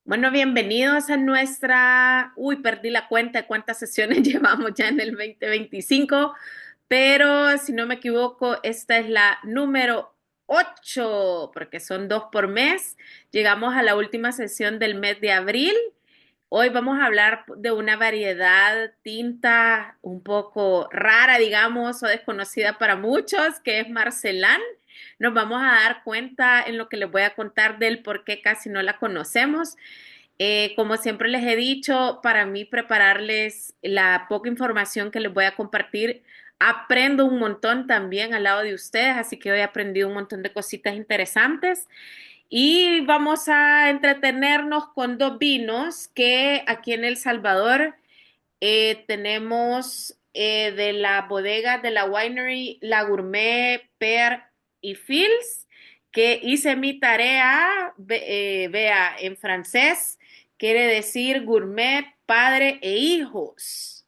Bueno, bienvenidos a perdí la cuenta de cuántas sesiones llevamos ya en el 2025, pero si no me equivoco, esta es la número 8, porque son dos por mes. Llegamos a la última sesión del mes de abril. Hoy vamos a hablar de una variedad tinta un poco rara, digamos, o desconocida para muchos, que es Marcelán. Nos vamos a dar cuenta en lo que les voy a contar del por qué casi no la conocemos. Como siempre les he dicho, para mí prepararles la poca información que les voy a compartir, aprendo un montón también al lado de ustedes, así que hoy he aprendido un montón de cositas interesantes. Y vamos a entretenernos con dos vinos que aquí en El Salvador tenemos de la bodega de la winery La Gourmet Pear y Fields, que hice mi tarea, vea, en francés, quiere decir gourmet, padre e hijos,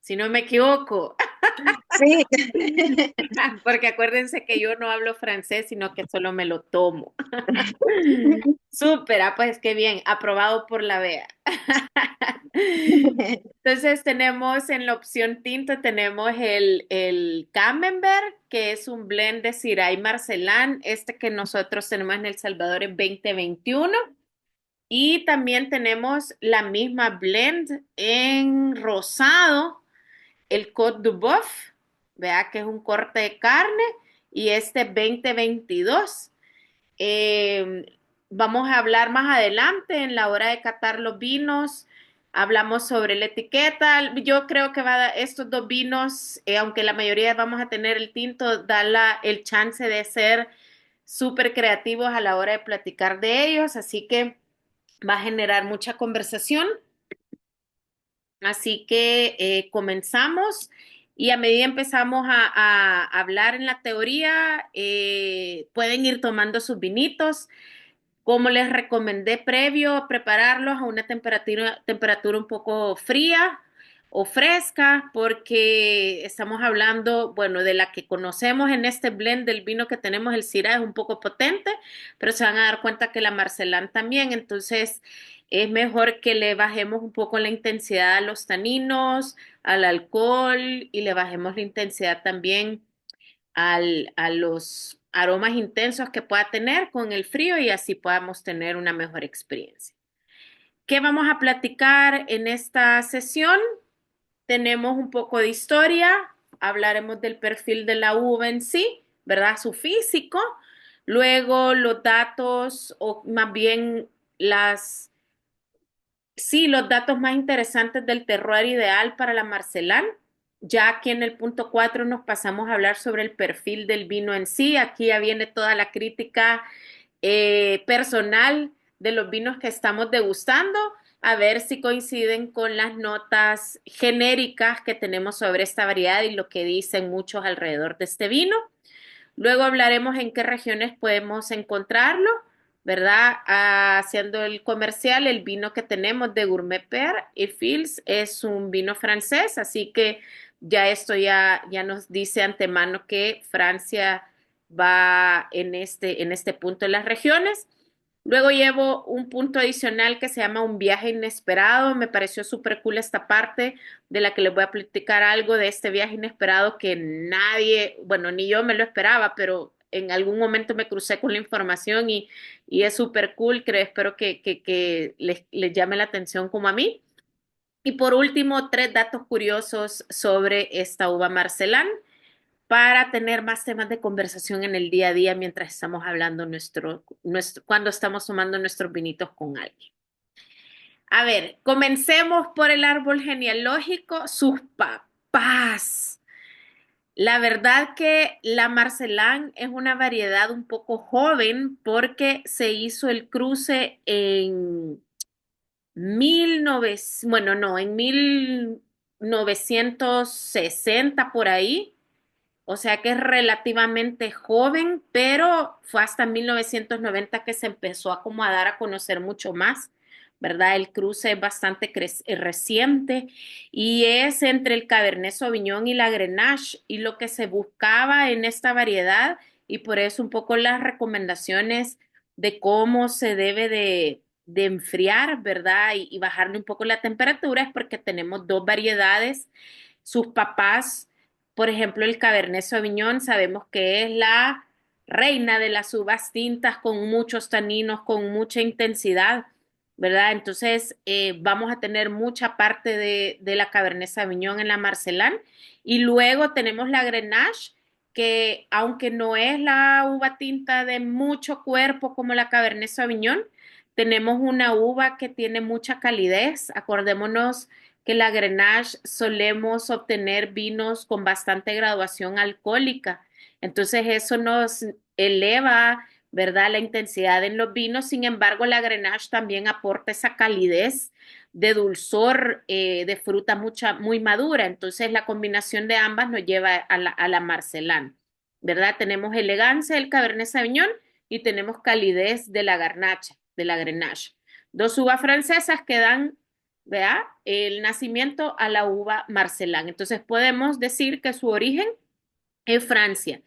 si no me equivoco. Sí, Porque acuérdense que yo no hablo francés, sino que solo me lo tomo. Súper, pues qué bien, aprobado por la BEA. Entonces tenemos en la opción tinto, tenemos el Camembert, que es un blend de Syrah y Marcelán, este que nosotros tenemos en El Salvador en 2021. Y también tenemos la misma blend en rosado, el Côte du Boeuf, vea que es un corte de carne, y este 2022. Eh, Vamos a hablar más adelante en la hora de catar los vinos. Hablamos sobre la etiqueta. Yo creo que estos dos vinos, aunque la mayoría vamos a tener el tinto, da el chance de ser súper creativos a la hora de platicar de ellos. Así que va a generar mucha conversación. Así que comenzamos y a medida empezamos a hablar en la teoría, pueden ir tomando sus vinitos. Como les recomendé previo, prepararlos a una temperatura un poco fría o fresca, porque estamos hablando, bueno, de la que conocemos en este blend del vino que tenemos, el Syrah es un poco potente, pero se van a dar cuenta que la Marcelán también, entonces es mejor que le bajemos un poco la intensidad a los taninos, al alcohol y le bajemos la intensidad también a los aromas intensos que pueda tener con el frío y así podamos tener una mejor experiencia. ¿Qué vamos a platicar en esta sesión? Tenemos un poco de historia, hablaremos del perfil de la uva en sí, ¿verdad? Su físico, luego los datos o más bien los datos más interesantes del terroir ideal para la Marcelán. Ya aquí en el punto 4 nos pasamos a hablar sobre el perfil del vino en sí. Aquí ya viene toda la crítica personal de los vinos que estamos degustando, a ver si coinciden con las notas genéricas que tenemos sobre esta variedad y lo que dicen muchos alrededor de este vino. Luego hablaremos en qué regiones podemos encontrarlo, ¿verdad? Haciendo el comercial, el vino que tenemos de Gourmet Pear y Fields es un vino francés, así que ya esto ya nos dice antemano que Francia va en este punto de las regiones. Luego llevo un punto adicional que se llama un viaje inesperado. Me pareció súper cool esta parte de la que les voy a platicar algo de este viaje inesperado que nadie, bueno, ni yo me lo esperaba, pero en algún momento me crucé con la información y es súper cool, creo, espero que les llame la atención como a mí. Y por último, tres datos curiosos sobre esta uva Marcelán para tener más temas de conversación en el día a día mientras estamos hablando cuando estamos tomando nuestros vinitos con alguien. A ver, comencemos por el árbol genealógico, sus papás. La verdad que la Marcelán es una variedad un poco joven porque se hizo el cruce en 1900, bueno, no, en 1960 por ahí, o sea que es relativamente joven, pero fue hasta 1990 que se empezó a como a dar a conocer mucho más, ¿verdad? El cruce es bastante reciente y es entre el Cabernet Sauvignon y la Grenache y lo que se buscaba en esta variedad y por eso un poco las recomendaciones de cómo se debe de enfriar, ¿verdad? Y bajarle un poco la temperatura es porque tenemos dos variedades. Sus papás, por ejemplo, el Cabernet Sauvignon, sabemos que es la reina de las uvas tintas con muchos taninos, con mucha intensidad, ¿verdad? Entonces, vamos a tener mucha parte de la Cabernet Sauvignon en la Marcelán. Y luego tenemos la Grenache, que aunque no es la uva tinta de mucho cuerpo como la Cabernet Sauvignon, tenemos una uva que tiene mucha calidez. Acordémonos que la Grenache solemos obtener vinos con bastante graduación alcohólica. Entonces eso nos eleva, ¿verdad?, la intensidad en los vinos. Sin embargo, la Grenache también aporta esa calidez de dulzor de fruta muy madura. Entonces la combinación de ambas nos lleva a la Marcelán, ¿verdad? Tenemos elegancia del Cabernet Sauvignon y tenemos calidez de la garnacha, de la Grenache. Dos uvas francesas que dan, vea, el nacimiento a la uva Marcelán. Entonces podemos decir que su origen es Francia.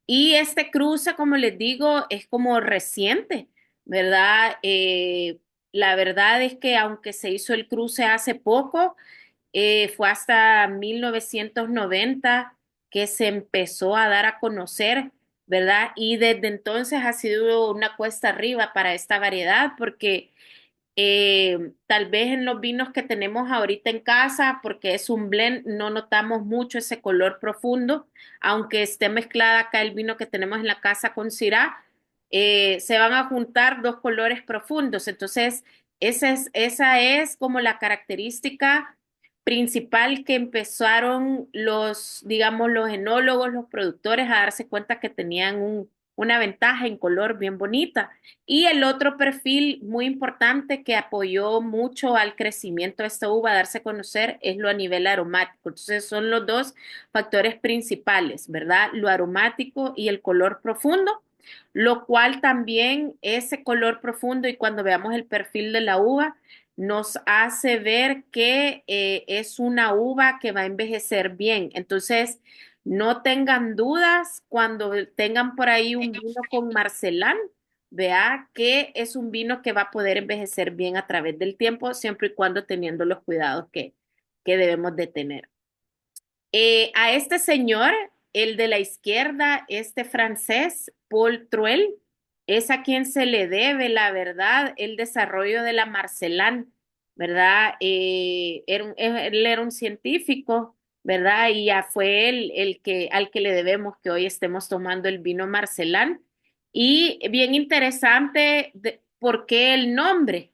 Y este cruce, como les digo, es como reciente, ¿verdad? La verdad es que aunque se hizo el cruce hace poco, fue hasta 1990 que se empezó a dar a conocer, ¿verdad? Y desde entonces ha sido una cuesta arriba para esta variedad porque tal vez en los vinos que tenemos ahorita en casa, porque es un blend, no notamos mucho ese color profundo, aunque esté mezclada acá el vino que tenemos en la casa con Syrah, se van a juntar dos colores profundos. Entonces, esa es como la característica principal que empezaron los, digamos, los enólogos, los productores a darse cuenta que tenían una ventaja en color bien bonita. Y el otro perfil muy importante que apoyó mucho al crecimiento de esta uva, a darse a conocer, es lo a nivel aromático. Entonces son los dos factores principales, ¿verdad? Lo aromático y el color profundo, lo cual también ese color profundo y cuando veamos el perfil de la uva, nos hace ver que es una uva que va a envejecer bien. Entonces, no tengan dudas cuando tengan por ahí un vino con Marcelán. Vea que es un vino que va a poder envejecer bien a través del tiempo, siempre y cuando teniendo los cuidados que debemos de tener. A este señor, el de la izquierda, este francés, Paul Truel, es a quien se le debe, la verdad, el desarrollo de la Marcelán, ¿verdad? Él era un científico, ¿verdad? Y ya fue él el que, al que le debemos que hoy estemos tomando el vino Marcelán. Y bien interesante, ¿por qué el nombre?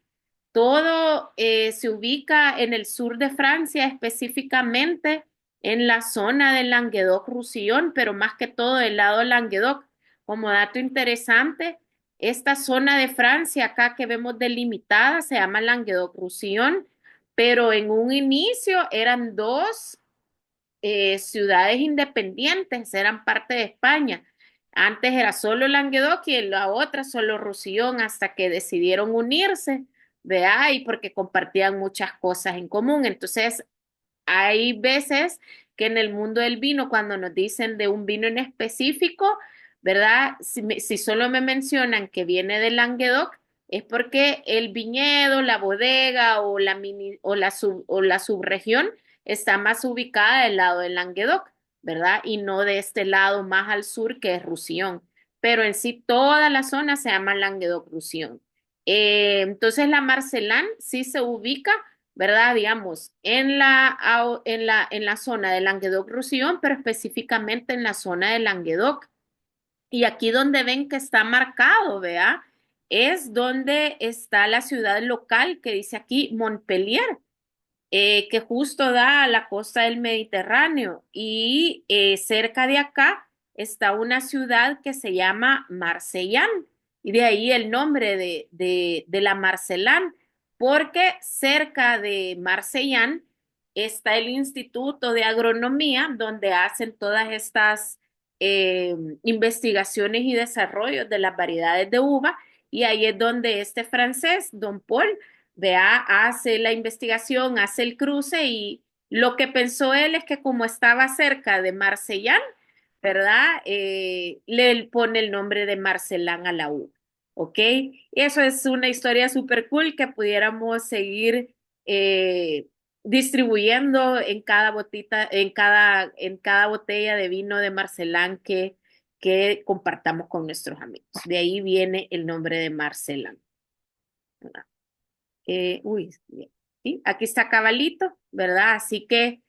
Todo se ubica en el sur de Francia, específicamente en la zona del Languedoc-Roussillon, pero más que todo del lado del Languedoc. Como dato interesante, esta zona de Francia acá que vemos delimitada se llama Languedoc-Roussillon, pero en un inicio eran dos ciudades independientes, eran parte de España. Antes era solo Languedoc y en la otra solo Roussillon hasta que decidieron unirse, ¿vea? Y porque compartían muchas cosas en común. Entonces, hay veces que en el mundo del vino, cuando nos dicen de un vino en específico, ¿verdad? Si solo me mencionan que viene de Languedoc, es porque el viñedo, la bodega o o la subregión está más ubicada del lado del Languedoc, ¿verdad? Y no de este lado más al sur que es Roussillon. Pero en sí toda la zona se llama Languedoc-Roussillon. Entonces la Marcelán sí se ubica, ¿verdad? Digamos, en la zona de Languedoc-Roussillon, pero específicamente en la zona de Languedoc. Y aquí donde ven que está marcado, vea, es donde está la ciudad local que dice aquí Montpellier, que justo da a la costa del Mediterráneo. Y cerca de acá está una ciudad que se llama Marseillán. Y de ahí el nombre de la Marcelán, porque cerca de Marseillán está el Instituto de Agronomía, donde hacen todas estas investigaciones y desarrollos de las variedades de uva. Y ahí es donde este francés, Don Paul, vea, hace la investigación, hace el cruce y lo que pensó él es que como estaba cerca de Marcellán, ¿verdad? Le pone el nombre de Marcelán a la uva. ¿ok? Y eso es una historia súper cool que pudiéramos seguir eh, distribuyendo en cada botita, en cada botella de vino de Marcelán que compartamos con nuestros amigos. De ahí viene el nombre de Marcelán. ¿Verdad? Uy, sí, aquí está Cabalito, ¿verdad? Así que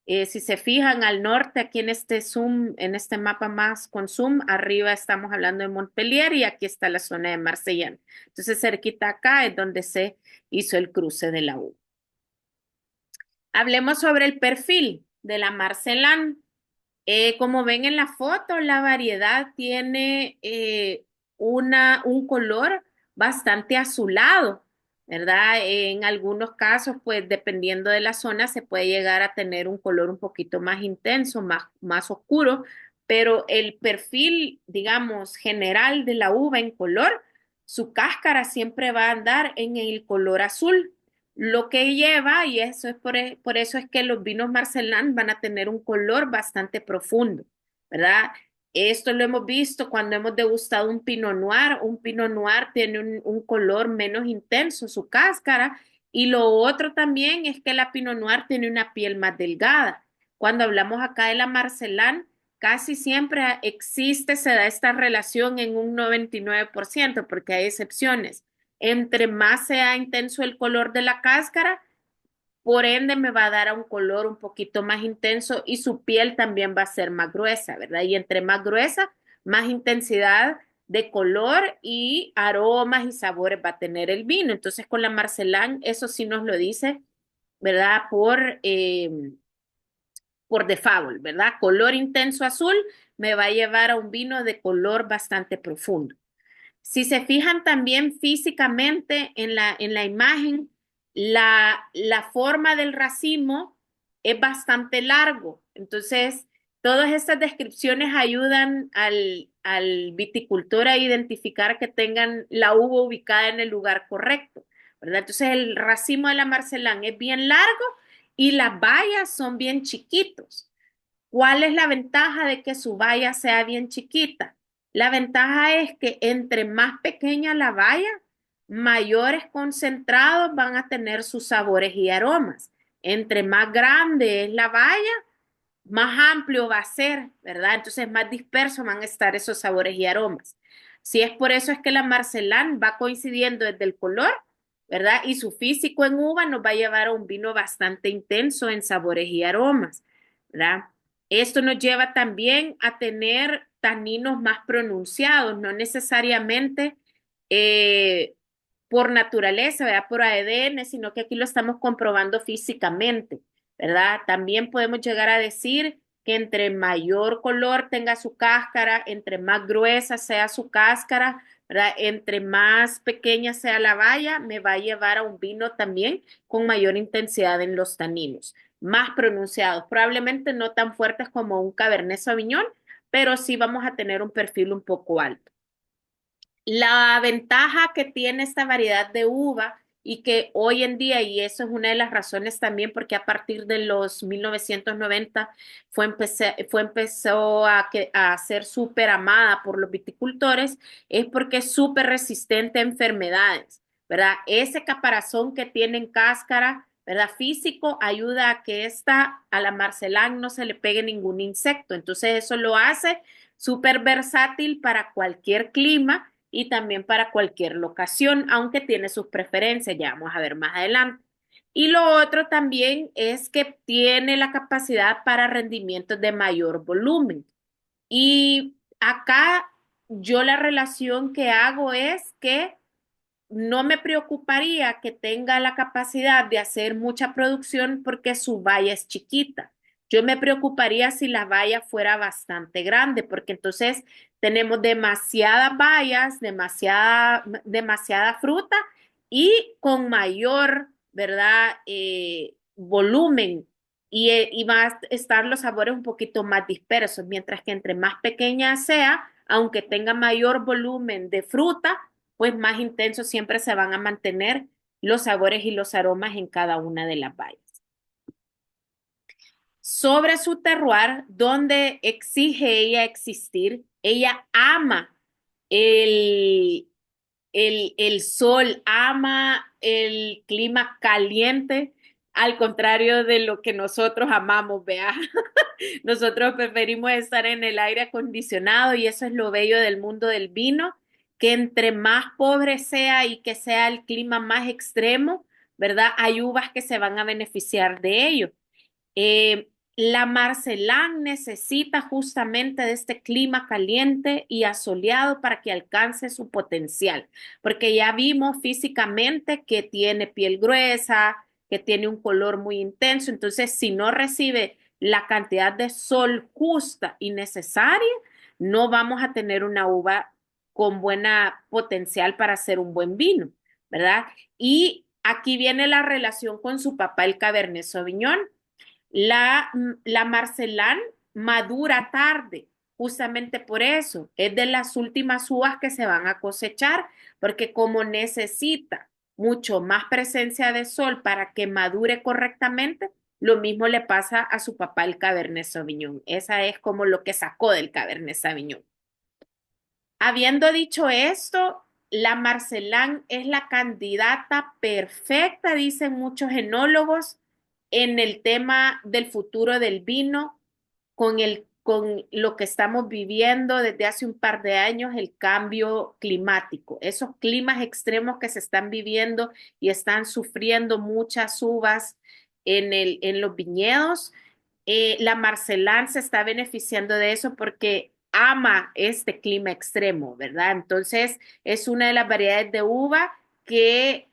si se fijan al norte, aquí en este zoom, en este mapa más con zoom, arriba estamos hablando de Montpellier y aquí está la zona de Marsella. Entonces, cerquita acá es donde se hizo el cruce de la U. Hablemos sobre el perfil de la Marcelán. Como ven en la foto, la variedad tiene un color bastante azulado, ¿verdad? En algunos casos, pues dependiendo de la zona, se puede llegar a tener un color un poquito más intenso, más oscuro, pero el perfil, digamos, general de la uva en color, su cáscara siempre va a andar en el color azul. Lo que lleva, y eso es por eso es que los vinos Marcelán van a tener un color bastante profundo, ¿verdad? Esto lo hemos visto cuando hemos degustado un Pinot Noir. Un Pinot Noir tiene un color menos intenso, su cáscara, y lo otro también es que la Pinot Noir tiene una piel más delgada. Cuando hablamos acá de la Marcelán, casi siempre existe, se da esta relación en un 99%, porque hay excepciones. Entre más sea intenso el color de la cáscara, por ende me va a dar a un color un poquito más intenso y su piel también va a ser más gruesa, ¿verdad? Y entre más gruesa, más intensidad de color y aromas y sabores va a tener el vino. Entonces con la Marcelán, eso sí nos lo dice, ¿verdad? Por default, ¿verdad? Color intenso azul me va a llevar a un vino de color bastante profundo. Si se fijan también físicamente en la imagen, la forma del racimo es bastante largo. Entonces, todas estas descripciones ayudan al viticultor a identificar que tengan la uva ubicada en el lugar correcto, ¿verdad? Entonces, el racimo de la Marcelán es bien largo y las bayas son bien chiquitos. ¿Cuál es la ventaja de que su valla sea bien chiquita? La ventaja es que entre más pequeña la valla, mayores concentrados van a tener sus sabores y aromas. Entre más grande es la valla, más amplio va a ser, ¿verdad? Entonces más dispersos van a estar esos sabores y aromas. Si es por eso es que la Marcelán va coincidiendo desde el color, ¿verdad? Y su físico en uva nos va a llevar a un vino bastante intenso en sabores y aromas, ¿verdad? Esto nos lleva también a tener taninos más pronunciados, no necesariamente eh, por naturaleza, ¿verdad? Por ADN, sino que aquí lo estamos comprobando físicamente. ¿Verdad? También podemos llegar a decir que entre mayor color tenga su cáscara, entre más gruesa sea su cáscara, ¿verdad? Entre más pequeña sea la valla, me va a llevar a un vino también con mayor intensidad en los taninos, más pronunciados, probablemente no tan fuertes como un Cabernet Sauvignon, pero sí vamos a tener un perfil un poco alto. La ventaja que tiene esta variedad de uva y que hoy en día, y eso es una de las razones también porque a partir de los 1990 empezó a ser súper amada por los viticultores, es porque es súper resistente a enfermedades, ¿verdad? Ese caparazón que tiene en cáscara, ¿verdad? Físico, ayuda a que a la Marcelán no se le pegue ningún insecto. Entonces eso lo hace súper versátil para cualquier clima y también para cualquier locación, aunque tiene sus preferencias, ya vamos a ver más adelante. Y lo otro también es que tiene la capacidad para rendimientos de mayor volumen. Y acá yo la relación que hago es que no me preocuparía que tenga la capacidad de hacer mucha producción porque su valla es chiquita. Yo me preocuparía si la valla fuera bastante grande, porque entonces tenemos demasiadas bayas, demasiada fruta y con mayor, ¿verdad? Volumen y va a estar los sabores un poquito más dispersos, mientras que entre más pequeña sea, aunque tenga mayor volumen de fruta, pues más intensos siempre se van a mantener los sabores y los aromas en cada una de las bayas. Sobre su terroir, donde exige ella existir, ella ama el, el sol, ama el clima caliente, al contrario de lo que nosotros amamos, vea. Nosotros preferimos estar en el aire acondicionado y eso es lo bello del mundo del vino, que entre más pobre sea y que sea el clima más extremo, ¿verdad? Hay uvas que se van a beneficiar de ello. La Marcelán necesita justamente de este clima caliente y asoleado para que alcance su potencial, porque ya vimos físicamente que tiene piel gruesa, que tiene un color muy intenso, entonces si no recibe la cantidad de sol justa y necesaria, no vamos a tener una uva con buena potencial para hacer un buen vino, ¿verdad? Y aquí viene la relación con su papá, el Cabernet Sauvignon. La Marcelán madura tarde, justamente por eso. Es de las últimas uvas que se van a cosechar, porque como necesita mucho más presencia de sol para que madure correctamente, lo mismo le pasa a su papá el Cabernet Sauvignon. Esa es como lo que sacó del Cabernet Sauvignon. Habiendo dicho esto, la Marcelán es la candidata perfecta, dicen muchos enólogos, en el tema del futuro del vino, con lo que estamos viviendo desde hace un par de años, el cambio climático, esos climas extremos que se están viviendo y están sufriendo muchas uvas en los viñedos. La Marcelán se está beneficiando de eso porque ama este clima extremo, ¿verdad? Entonces, es una de las variedades de uva que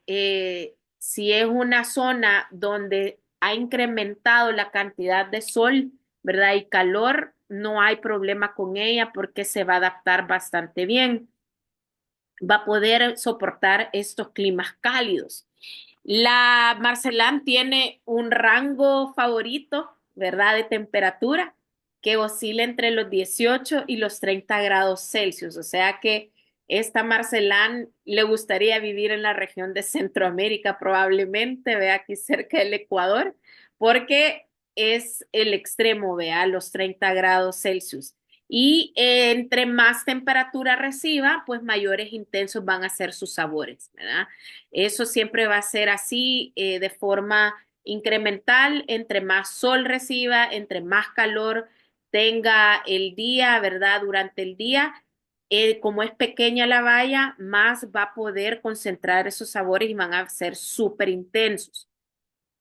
si es una zona donde ha incrementado la cantidad de sol, ¿verdad? Y calor, no hay problema con ella porque se va a adaptar bastante bien, va a poder soportar estos climas cálidos. La Marcelán tiene un rango favorito, ¿verdad? De temperatura que oscila entre los 18 y los 30 grados Celsius. O sea que esta Marcelán le gustaría vivir en la región de Centroamérica, probablemente, vea aquí cerca del Ecuador, porque es el extremo, vea, los 30 grados Celsius. Y entre más temperatura reciba, pues mayores intensos van a ser sus sabores, ¿verdad? Eso siempre va a ser así, de forma incremental, entre más sol reciba, entre más calor tenga el día, ¿verdad? Durante el día, como es pequeña la valla, más va a poder concentrar esos sabores y van a ser súper intensos.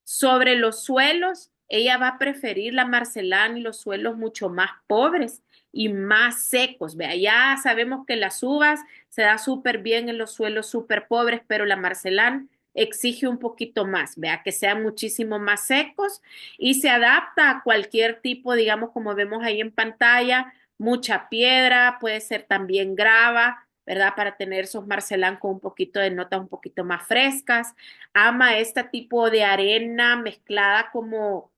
Sobre los suelos, ella va a preferir la marcelán y los suelos mucho más pobres y más secos. Vea, ya sabemos que las uvas se da súper bien en los suelos súper pobres, pero la marcelán exige un poquito más, vea, que sean muchísimo más secos y se adapta a cualquier tipo, digamos, como vemos ahí en pantalla, mucha piedra, puede ser también grava, ¿verdad? Para tener esos marcelán con un poquito de notas un poquito más frescas. Ama este tipo de arena mezclada como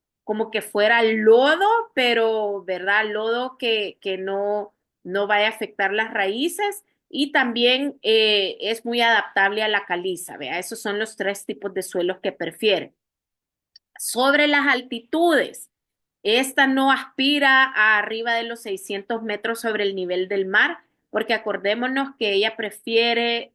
que fuera lodo, pero, ¿verdad? Lodo que no vaya a afectar las raíces y también es muy adaptable a la caliza, ¿vea? Esos son los tres tipos de suelos que prefiere. Sobre las altitudes, esta no aspira a arriba de los 600 metros sobre el nivel del mar, porque acordémonos que ella prefiere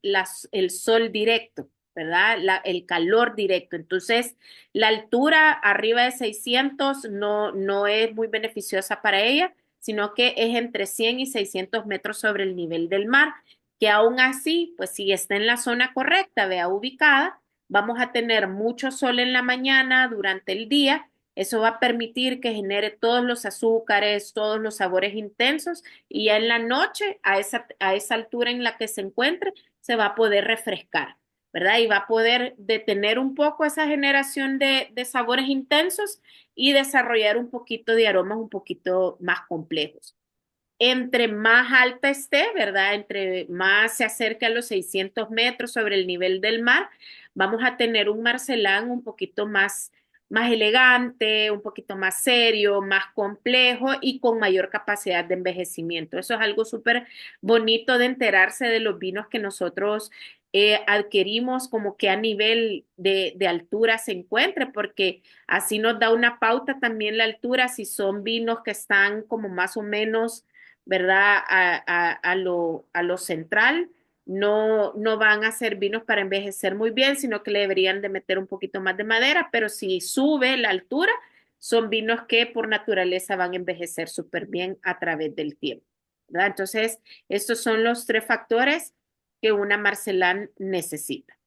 el sol directo, ¿verdad? El calor directo. Entonces, la altura arriba de 600 no es muy beneficiosa para ella, sino que es entre 100 y 600 metros sobre el nivel del mar, que aún así, pues si está en la zona correcta, vea ubicada, vamos a tener mucho sol en la mañana durante el día. Eso va a permitir que genere todos los azúcares, todos los sabores intensos y ya en la noche, a esa altura en la que se encuentre, se va a poder refrescar, ¿verdad? Y va a poder detener un poco esa generación de sabores intensos y desarrollar un poquito de aromas un poquito más complejos. Entre más alta esté, ¿verdad? Entre más se acerque a los 600 metros sobre el nivel del mar, vamos a tener un Marcelán un poquito más elegante, un poquito más serio, más complejo y con mayor capacidad de envejecimiento. Eso es algo súper bonito de enterarse de los vinos que nosotros adquirimos, como que a nivel de altura se encuentre, porque así nos da una pauta también la altura, si son vinos que están como más o menos, ¿verdad? A lo central, no van a ser vinos para envejecer muy bien, sino que le deberían de meter un poquito más de madera, pero si sube la altura, son vinos que por naturaleza van a envejecer súper bien a través del tiempo, ¿verdad? Entonces, estos son los tres factores que una Marcelán necesita.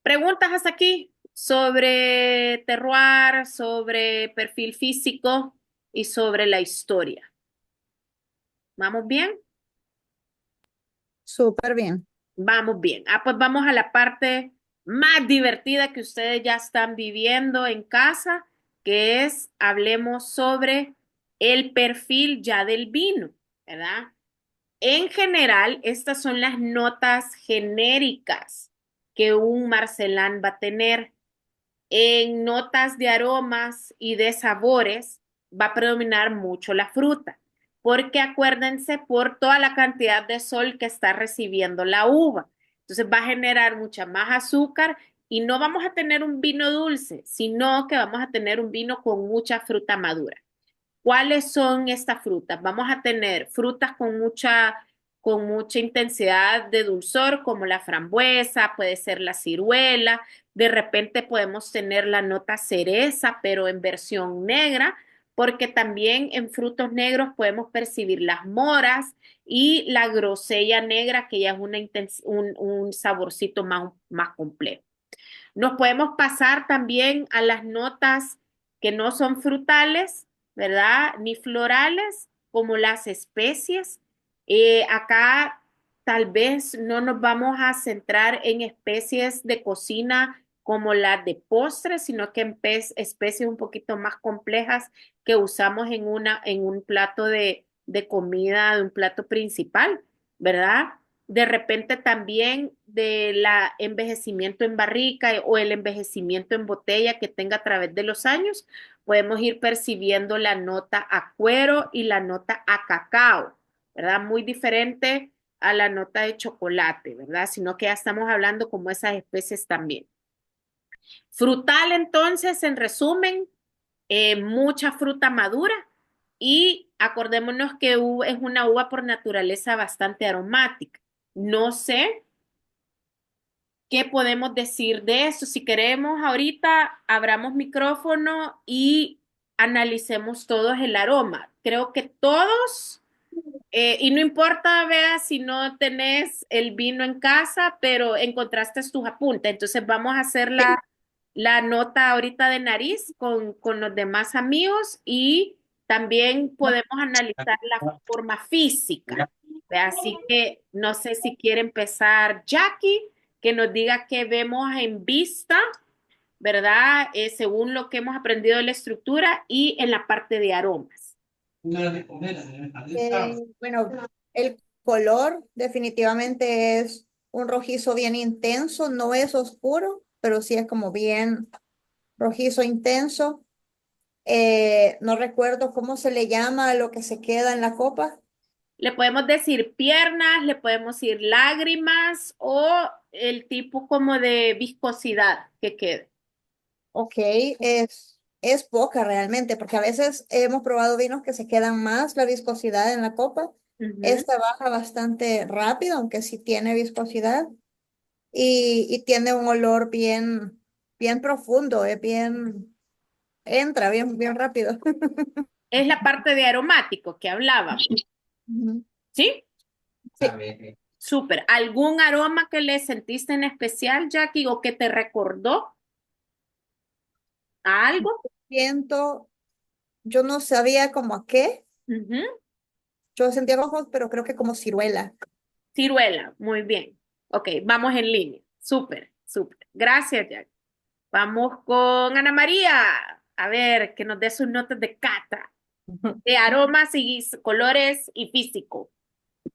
Preguntas hasta aquí sobre terroir, sobre perfil físico y sobre la historia. ¿Vamos bien? Súper bien. Vamos bien. Ah, pues vamos a la parte más divertida que ustedes ya están viviendo en casa, que es hablemos sobre el perfil ya del vino, ¿verdad? En general, estas son las notas genéricas que un Marcelán va a tener. En notas de aromas y de sabores va a predominar mucho la fruta, porque acuérdense por toda la cantidad de sol que está recibiendo la uva. Entonces va a generar mucha más azúcar y no vamos a tener un vino dulce, sino que vamos a tener un vino con mucha fruta madura. ¿Cuáles son estas frutas? Vamos a tener frutas con mucha intensidad de dulzor, como la frambuesa, puede ser la ciruela, de repente podemos tener la nota cereza, pero en versión negra, porque también en frutos negros podemos percibir las moras y la grosella negra, que ya es un saborcito más complejo. Nos podemos pasar también a las notas que no son frutales, ¿verdad? Ni florales, como las especies. Acá tal vez no nos vamos a centrar en especies de cocina como las de postre, sino que en especies un poquito más complejas que usamos en un plato de comida, de un plato principal, ¿verdad? De repente también del envejecimiento en barrica o el envejecimiento en botella que tenga a través de los años, podemos ir percibiendo la nota a cuero y la nota a cacao, ¿verdad? Muy diferente a la nota de chocolate, ¿verdad? Sino que ya estamos hablando como esas especies también. Frutal, entonces, en resumen, mucha fruta madura y acordémonos que es una uva por naturaleza bastante aromática. No sé qué podemos decir de eso. Si queremos, ahorita abramos micrófono y analicemos todos el aroma. Creo que todos, y no importa, vea, si no tenés el vino en casa, pero encontraste tus apuntes. Entonces vamos a hacer Sí. la nota ahorita de nariz con los demás amigos y también podemos analizar la forma física. Así que no sé si quiere empezar Jackie, que nos diga qué vemos en vista, ¿verdad? Según lo que hemos aprendido de la estructura y en la parte de aromas. Bueno, el color definitivamente es un rojizo bien intenso, no es oscuro, pero sí es como bien rojizo intenso. No recuerdo cómo se le llama a lo que se queda en la copa. Le podemos decir piernas, le podemos decir lágrimas o el tipo como de viscosidad que quede. Ok, es poca realmente, porque a veces hemos probado vinos que se quedan más la viscosidad en la copa. Ujú. Esta baja bastante rápido, aunque sí tiene viscosidad. Y tiene un olor bien, bien profundo, es bien, entra bien, bien rápido. Es la parte de aromático que hablábamos, Ujú. ¿sí? Sí, Súper. ¿Algún aroma que le sentiste en especial, Jackie, o que te recordó a algo? siento, yo no sabía como a qué, Ujú. yo sentía rojos, pero creo que como ciruela. Ciruela, muy bien. Ok, vamos en línea. Súper, súper. Gracias, Jackie. Vamos con Ana María. A ver, que nos dé sus notas de cata, Ujú. de aromas y colores y físico.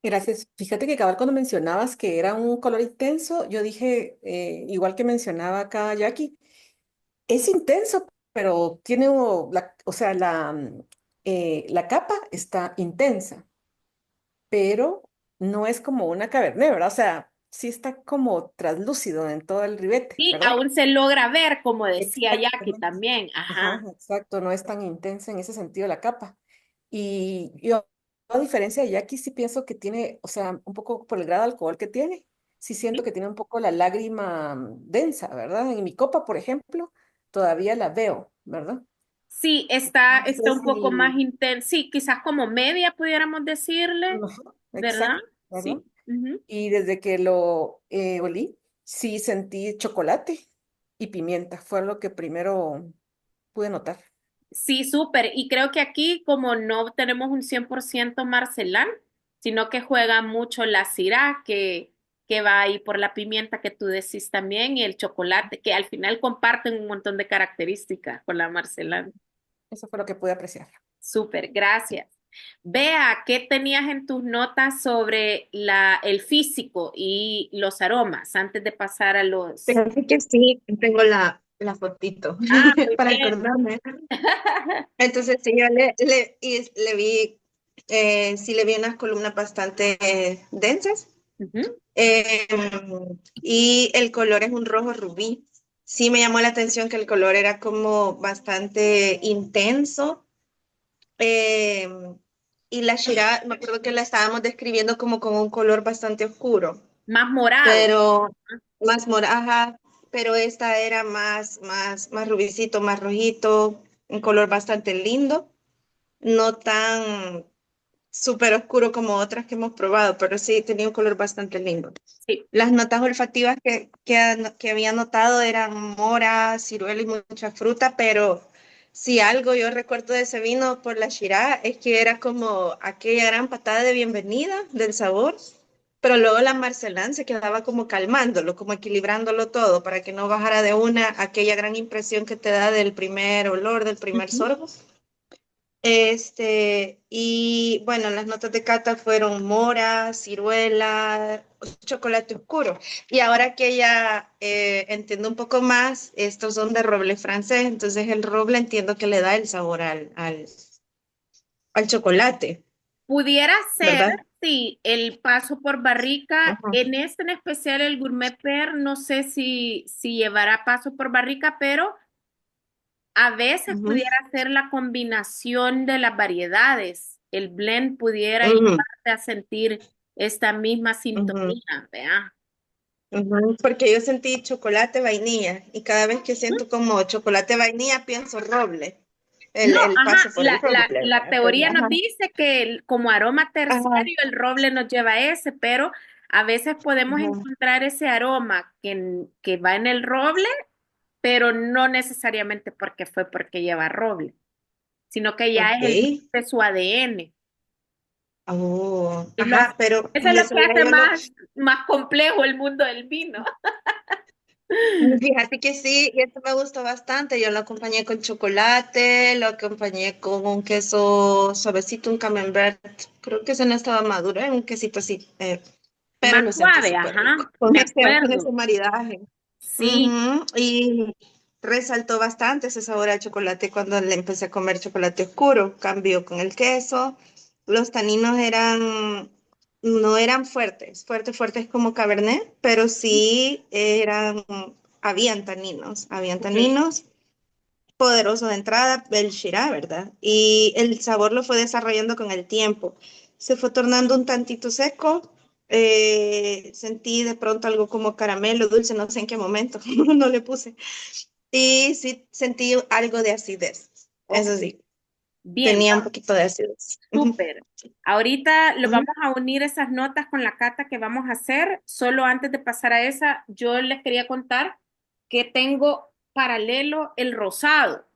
Gracias. Fíjate que cabal cuando mencionabas que era un color intenso, yo dije, igual que mencionaba acá Jackie, es intenso, pero tiene, o sea, la capa está intensa, pero no es como una cabernet, ¿verdad? O sea, sí está como translúcido en todo el ribete, Y ¿verdad? aún se logra ver, como decía Jackie Exactamente. también. Ajá. Ajá, exacto, no es tan intensa en ese sentido la capa. Y yo a diferencia de Jackie, sí pienso que tiene, o sea, un poco por el grado de alcohol que tiene, sí siento que tiene un poco la lágrima densa, ¿verdad? En mi copa, por ejemplo, todavía la veo, ¿verdad? Sí, No está sé un poco más si, intenso. Sí, quizás como media pudiéramos decirle, ajá, ¿verdad? exacto, ¿verdad? Sí. Ujú. Y desde que lo olí, sí sentí chocolate y pimienta, fue lo que primero pude notar. Sí, súper. Y creo que aquí, como no tenemos un 100% Marcelán, sino que juega mucho la Syrah, que va ahí por la pimienta que tú decís también, y el chocolate, que al final comparten un montón de características con la Marcelán. Eso fue lo que pude apreciar. Súper, gracias. Vea, ¿qué tenías en tus notas sobre el físico y los aromas antes de pasar a los... Fíjate que sí, tengo la fotito Ah, muy para bien. acordarme. Entonces, sí, yo le vi, sí le vi unas columnas bastante densas. Ujú. eh, y el color es un rojo rubí. Sí me llamó la atención que el color era como bastante intenso. eh, y la Shira, me acuerdo que la estábamos describiendo como con un color bastante oscuro, Más morado. pero más morada, pero esta era más rubicito, más rojito, un color bastante lindo, no tan súper oscuro como otras que hemos probado, pero sí tenía un color bastante lindo. Sí. Las notas olfativas que había notado eran mora, ciruela y mucha fruta, pero si algo yo recuerdo de ese vino por la Shiraz es que era como aquella gran patada de bienvenida del sabor, pero luego la Marcelán se quedaba como calmándolo, como equilibrándolo todo para que no bajara de una aquella gran impresión que te da del primer olor, del primer Ujú. sorbo. Y bueno, las notas de cata fueron mora, ciruela, chocolate oscuro. Y ahora que ya entiendo un poco más, estos son de roble francés, entonces el roble entiendo que le da el sabor al chocolate, Pudiera ser, ¿verdad? sí, el paso por barrica. Ajá. En este en especial, el Gourmet Pear, no sé si llevará paso por barrica, pero a veces Ujú, pudiera ser la combinación de las variedades. El blend pudiera ujú, ayudarte a sentir esta misma ujú, sintonía, ¿vea? ujú. Porque yo sentí chocolate vainilla y cada vez que siento como chocolate vainilla pienso roble, No, el ajá, paso por el roble, la ¿verdad? Pero, teoría nos ajá, dice que como aroma ajá, terciario el roble nos lleva a ese, pero a veces podemos ajá. encontrar ese aroma que va en el roble, pero no necesariamente porque lleva roble, sino que ya Ok. es de su ADN. Oh, Y lo hace- ajá, pero eso es de lo que seguro hace yo no. más complejo el mundo del vino. Fíjate que sí, y esto me gustó bastante. Yo lo acompañé con chocolate, lo acompañé con un queso suavecito, un camembert. Creo que ese no estaba maduro, era un quesito así, pero Más lo sentí suave, súper rico ajá, me con ese acuerdo. maridaje. Sí, Ujú. Y resaltó bastante ese sabor al chocolate cuando le empecé a comer chocolate oscuro. Cambió con el queso. Los taninos no eran fuertes como Cabernet, pero sí habían ok. taninos poderosos de entrada, el Shiraz, ¿verdad? Y el sabor lo fue desarrollando con el tiempo. Se fue tornando un tantito seco. Sentí de pronto algo como caramelo dulce, no sé en qué momento, no le puse. Y sí sentí algo de acidez, Ok, eso sí, bien, tenía un poquito de acidez. Ujú, súper. Ahorita lo ujú, vamos a unir esas notas con la cata que vamos a hacer. Solo antes de pasar a esa, yo les quería contar que tengo paralelo el rosado,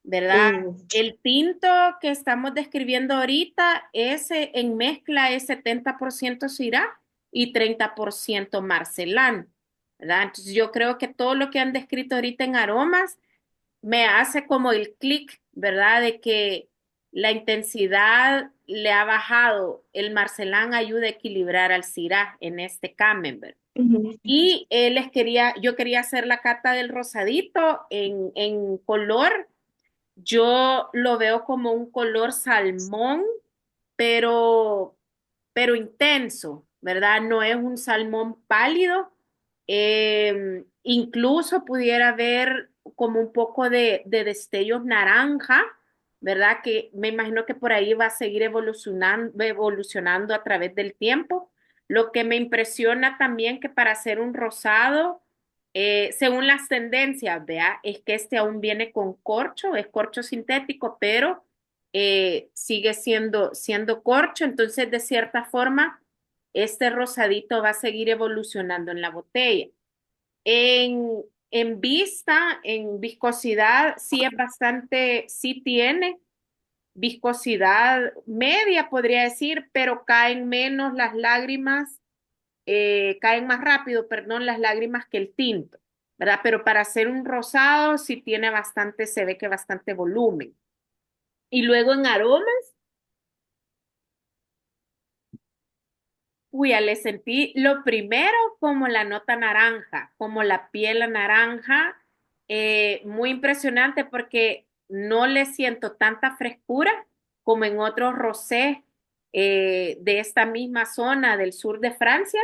¿verdad? uh, El tinto que estamos describiendo ahorita, ese en mezcla es 70% Syrah y 30% Marcelán, ¿verdad? Entonces yo creo que todo lo que han descrito ahorita en aromas me hace como el clic, ¿verdad? De que la intensidad le ha bajado, el Marcelán ayuda a equilibrar al Syrah en este Camembert. ujú, Y yo quería hacer la cata del rosadito en color. Yo lo veo como un color salmón, pero, pero intenso, ¿verdad? No es un salmón pálido. Incluso pudiera haber como un poco de destellos naranja, ¿verdad? Que me imagino que por ahí va a seguir evolucionando a través del tiempo. Lo que me impresiona también que para hacer un rosado, según las tendencias, vea, es que este aún viene con corcho, es corcho sintético, pero sigue siendo corcho, entonces de cierta forma, este rosadito va a seguir evolucionando en la botella. En vista, en viscosidad, sí es bastante, sí tiene viscosidad media, podría decir, pero caen menos las lágrimas, caen más rápido, perdón, las lágrimas que el tinto, ¿verdad? Pero para hacer un rosado sí tiene bastante, se ve que bastante volumen. Y luego en aromas, uy, ya le sentí lo primero como la nota naranja, como la piel naranja, muy impresionante porque no le siento tanta frescura como en otros rosés de esta misma zona del sur de Francia,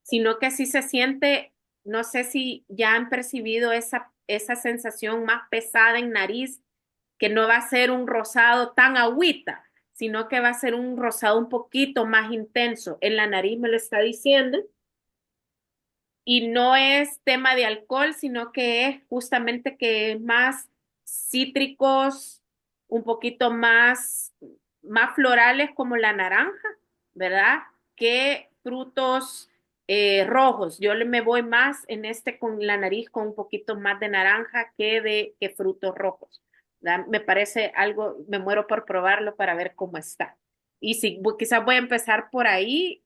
sino que sí se siente, no sé si ya han percibido esa sensación más pesada en nariz, que no va a ser un rosado tan agüita, sino que va a ser un rosado un poquito más intenso. En la nariz me lo está diciendo. Y no es tema de alcohol, sino que es justamente que es más cítricos, un poquito más florales como la naranja, ¿verdad? Que frutos rojos. Yo me voy más en este con la nariz con un poquito más de naranja que frutos rojos. ¿Verdad? Me parece algo, me muero por probarlo para ver cómo está. Y sí, quizás voy a empezar por ahí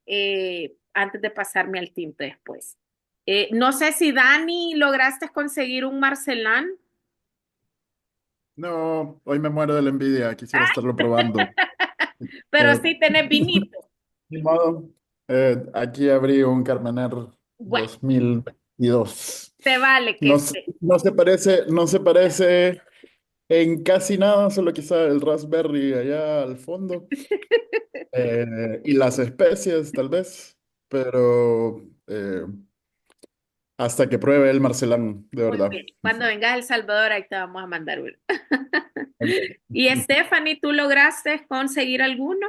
antes de pasarme al tinto después. No sé si Dani lograste conseguir un Marcelán. No, hoy me muero de la envidia, quisiera estarlo probando. Pero Eh, sí tenés vinito. Ni modo. Aquí abrí un Carmener Bueno, 2022. te vale que No, no se parece en casi nada, solo quizá el raspberry allá al fondo y las especies tal vez, pero hasta que pruebe el Marcelán, de muy verdad. bien. Cuando vengas a El Salvador, ahí te vamos a mandar uno. Ok. Y Stephanie, ¿tú lograste conseguir alguno?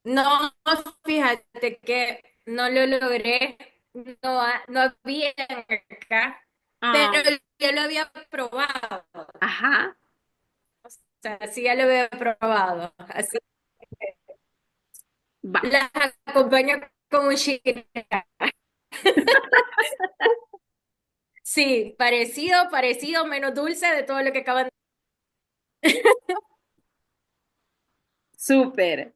No, fíjate que no lo logré, no, no había acá, Ah, pero yo lo había probado, o ajá. sea, sí ya lo había probado, así que Va. las acompaño con un shiraz. Sí, parecido, menos dulce de todo lo que acaban de... Súper.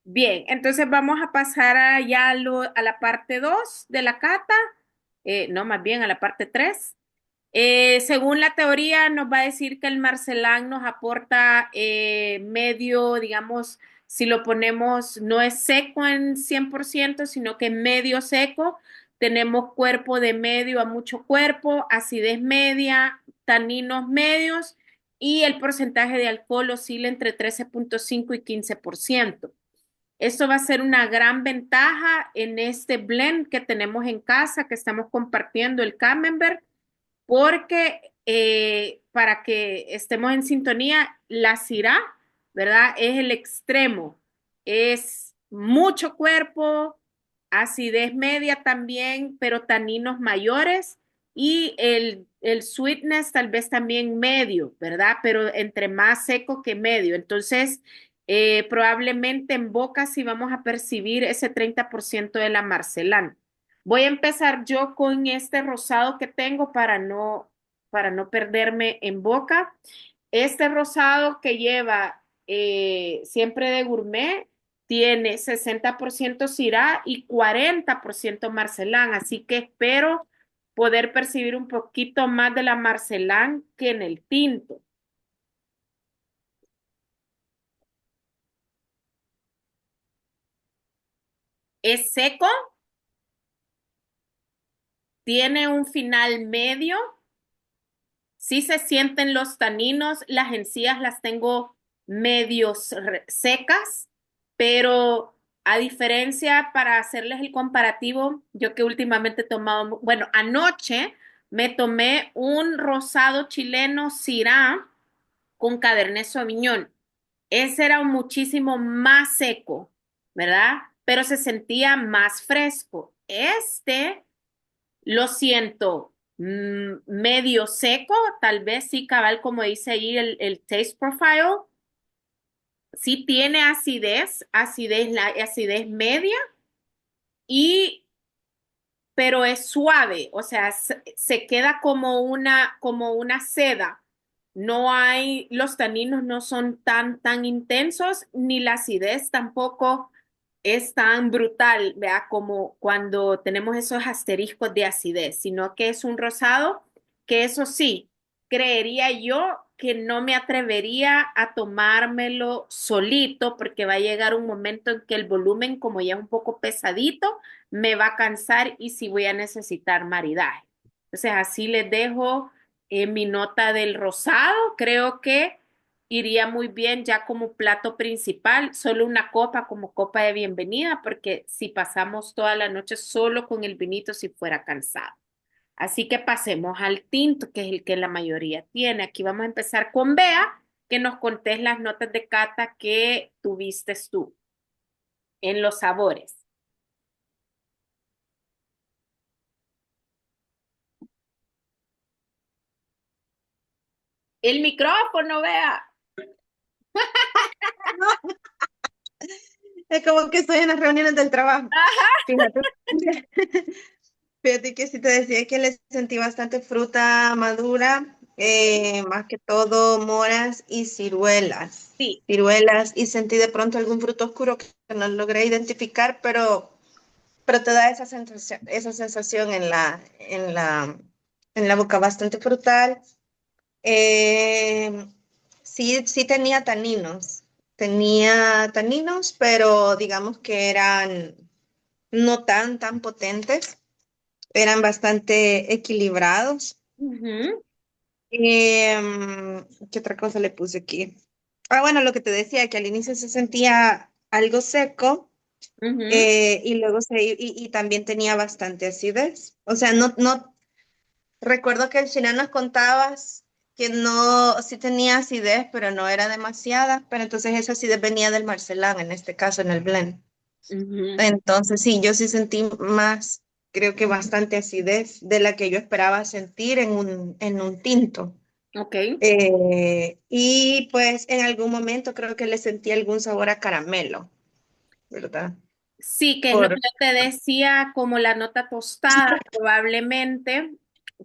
Bien, entonces vamos a pasar a la parte 2 de la cata, no, más bien a la parte 3. Según la teoría, nos va a decir que el Marcelán nos aporta medio, digamos, si lo ponemos, no es seco en 100%, sino que medio seco. Tenemos cuerpo de medio a mucho cuerpo, acidez media, taninos medios y el porcentaje de alcohol oscila entre 13,5 y 15%. Esto va a ser una gran ventaja en este blend que tenemos en casa, que estamos compartiendo el Camembert, porque para que estemos en sintonía, la Syrah, ¿verdad? Es el extremo, es mucho cuerpo, acidez media también, pero taninos mayores y el sweetness tal vez también medio, ¿verdad? Pero entre más seco que medio. Entonces, probablemente en boca sí vamos a percibir ese 30% de la marcelán. Voy a empezar yo con este rosado que tengo para no perderme en boca. Este rosado que lleva siempre de gourmet tiene 60% Syrah y 40% Marcelán, así que espero poder percibir un poquito más de la Marcelán que en el tinto. Es seco, tiene un final medio. Sí se sienten los taninos, las encías las tengo medios secas, pero a diferencia, para hacerles el comparativo, yo que últimamente he tomado, bueno, anoche me tomé un rosado chileno Syrah con Cabernet Sauvignon. Ese era muchísimo más seco, ¿verdad? Pero se sentía más fresco. Este lo siento medio seco, tal vez sí, cabal, como dice ahí el taste profile. Sí tiene acidez, la acidez media, y pero es suave, o sea, se queda como una seda. No hay, los taninos no son tan intensos, ni la acidez tampoco es tan brutal, vea, como cuando tenemos esos asteriscos de acidez, sino que es un rosado que eso sí, creería yo que no me atrevería a tomármelo solito porque va a llegar un momento en que el volumen, como ya es un poco pesadito, me va a cansar y sí voy a necesitar maridaje. Entonces así les dejo mi nota del rosado. Creo que iría muy bien ya como plato principal, solo una copa como copa de bienvenida, porque si pasamos toda la noche solo con el vinito, si fuera cansado. Así que pasemos al tinto, que es el que la mayoría tiene. Aquí vamos a empezar con Bea, que nos contés las notas de cata que tuviste tú en los sabores. El micrófono, Bea. Es como que estoy en las reuniones del trabajo. Ajá. Fíjate. Fíjate que sí te decía que le sentí bastante fruta madura, más que todo moras y ciruelas. Sí. Ciruelas, y sentí de pronto algún fruto oscuro que no logré identificar, pero te da esa sensación en la boca bastante frutal. Eh, sí, sí tenía taninos, pero digamos que eran no tan potentes, eran bastante equilibrados. Ujú, ¿Qué otra cosa le puse aquí? Ah, bueno, lo que te decía, que al inicio se sentía algo seco, ujú. y luego y también tenía bastante acidez. O sea, no, recuerdo que al final nos contabas que no, sí tenía acidez, pero no era demasiada, pero entonces esa acidez venía del Marcelán, en este caso, en el blend. Ujú. Entonces sí, yo sí sentí más, creo que bastante acidez de la que yo esperaba sentir en un tinto. Ok. Y pues en algún momento creo que le sentí algún sabor a caramelo, ¿verdad? Sí, que es lo que Por, yo te decía, como la nota tostada, probablemente,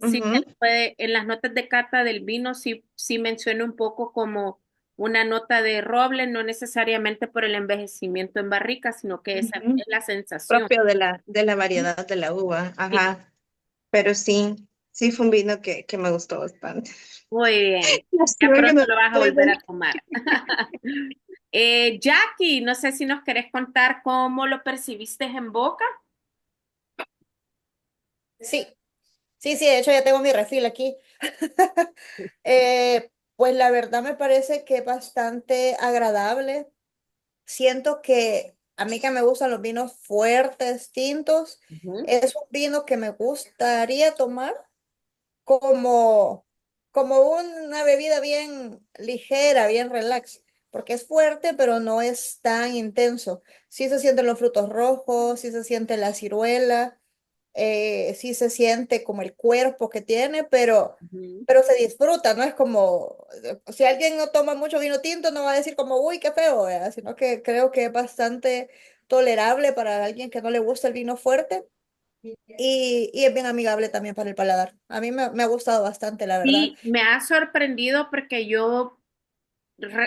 sí se Ujú, puede, en las notas de cata del vino, sí menciona un poco como una nota de roble, no necesariamente por el envejecimiento en barrica, sino que esa ujú. es la sensación. Propio de la variedad de la uva, Sí, ajá. Pero sí fue un vino que me gustó bastante. muy bien. Ya Lástima que pronto no lo vas a estoy volver a tomar. Jackie, no sé si nos querés contar cómo lo percibiste en boca. Sí, sí, de hecho ya tengo mi refil aquí. Pues la verdad me parece que es bastante agradable. Siento que a mí que me gustan los vinos fuertes, tintos, Ujú, es un vino que me gustaría tomar como, como una bebida bien ligera, bien relax, porque es fuerte, pero no es tan intenso. Sí se sienten los frutos rojos, sí se siente la ciruela, sí se siente como el cuerpo que tiene, ujú. pero se disfruta, no es como, si alguien no toma mucho vino tinto, no va a decir como, uy, qué feo, ¿verdad? Sino que creo que es bastante tolerable para alguien que no le gusta el vino fuerte y es bien amigable también para el paladar. A mí me ha gustado bastante, la verdad. Sí, me ha sorprendido porque yo